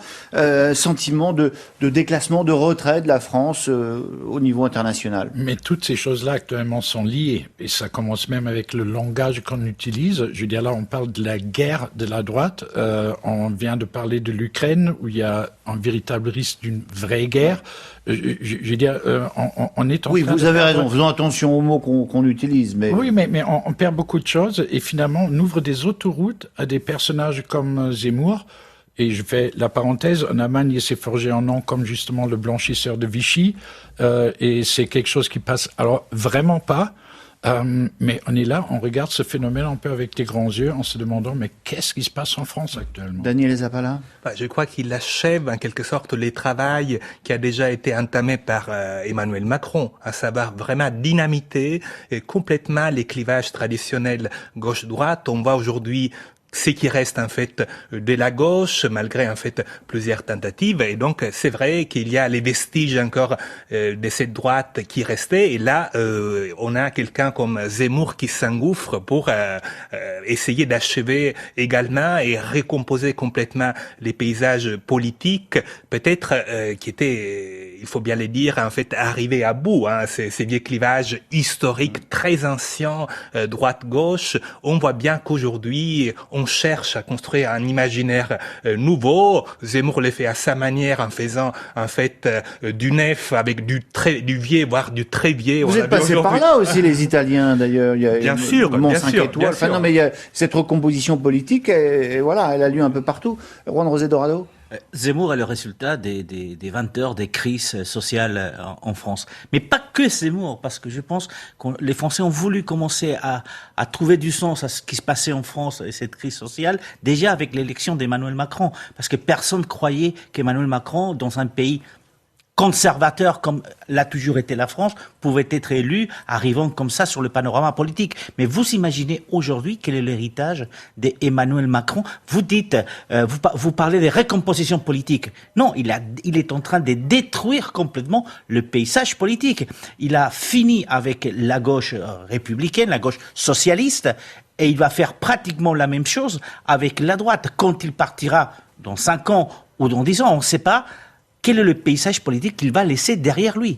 B: sentiment de déclassement, de retrait de la France au niveau international?
F: Mais toutes ces choses-là actuellement sont liées, et ça commence même avec le langage qu'on utilise. Je veux dire, là, on parle de la guerre de la droite, on vient de parler de l'Ukraine, où il y a un véritable risque d'une vraie guerre. Je veux dire, on est en train
B: vous avez raison, faisons attention aux mots qu'on utilise. Mais...
F: Oui, mais on perd beaucoup de choses, et finalement, on ouvre des autoroutes à des personnages comme Zemmour. Et je fais la parenthèse, en Allemagne, il s'est forgé un nom comme justement le blanchisseur de Vichy, et c'est quelque chose qui passe alors vraiment pas. Mais on est là, on regarde ce phénomène un peu avec des grands yeux, en se demandant mais qu'est-ce qui se passe en France actuellement?
B: Daniel Zappala.
D: Je crois qu'il achève en quelque sorte les travaux qui a déjà été entamé par Emmanuel Macron, à savoir vraiment dynamiter complètement les clivages traditionnels gauche-droite. On voit aujourd'hui ce qui reste en fait de la gauche, malgré en fait plusieurs tentatives. Et donc c'est vrai qu'il y a les vestiges encore de cette droite qui restait. Et là, on a quelqu'un comme Zemmour qui s'engouffre pour essayer d'achever également et recomposer complètement les paysages politiques, peut-être qui étaient, il faut bien le dire, en fait arrivés à bout. Ces vieux clivages historiques très anciens, droite-gauche. On voit bien qu'aujourd'hui, on cherche à construire un imaginaire nouveau. Zemmour le fait à sa manière en faisant en fait du neuf avec du vieux, voire du très vieux.
B: Vous êtes passé par là aussi, les Italiens d'ailleurs. Il y a
D: bien sûr,
B: Mont
D: bien
B: 5
D: sûr,
B: étoiles.
D: bien sûr.
B: Non, mais il y a cette recomposition politique, et voilà, elle a lieu un peu partout. Juan José Dorado.
A: Zemmour est le résultat des 20 heures des crises sociales en France. Mais pas que Zemmour, parce que je pense que les Français ont voulu commencer à trouver du sens à ce qui se passait en France et cette crise sociale, déjà avec l'élection d'Emmanuel Macron. Parce que personne ne croyait qu'Emmanuel Macron, dans un pays conservateur comme l'a toujours été la France, pouvait être élu arrivant comme ça sur le panorama politique. Mais vous imaginez aujourd'hui quel est l'héritage d'Emmanuel Macron? Vous dites, vous parlez de récomposition politique. Non, il est en train de détruire complètement le paysage politique. Il a fini avec la gauche républicaine, la gauche socialiste, et il va faire pratiquement la même chose avec la droite. Quand il partira dans 5 ans ou dans 10 ans, on ne sait pas quel est le paysage politique qu'il va laisser derrière lui.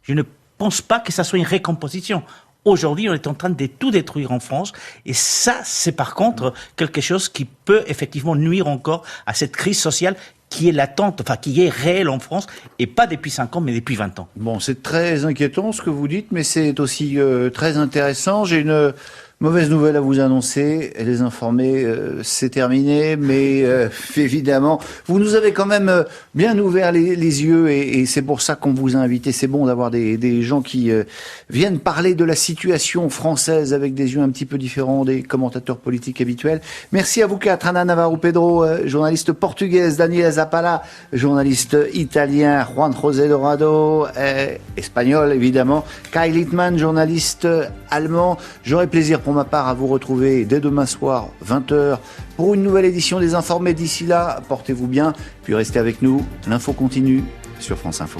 A: Je ne pense pas que ça soit une récomposition. Aujourd'hui, on est en train de tout détruire en France. Et ça, c'est par contre quelque chose qui peut effectivement nuire encore à cette crise sociale qui est latente, enfin qui est réelle en France, et pas depuis 5 ans, mais depuis 20 ans.
B: Bon, c'est très inquiétant ce que vous dites, mais c'est aussi très intéressant. J'ai une Mauvaise nouvelle à vous annoncer, les informés, c'est terminé, mais évidemment, vous nous avez quand même bien ouvert les yeux et c'est pour ça qu'on vous a invité. C'est bon d'avoir des gens qui viennent parler de la situation française avec des yeux un petit peu différents des commentateurs politiques habituels. Merci à vous quatre, Ana Navarro Pedro, journaliste portugaise, Daniela Zappala, journaliste italien, Juan José Dorado, espagnol évidemment, Kai Littmann, journaliste allemand. J'aurai plaisir pour ma part à vous retrouver dès demain soir 20h pour une nouvelle édition des Informés. D'ici là, portez-vous bien, puis restez avec nous. L'info continue sur France Info.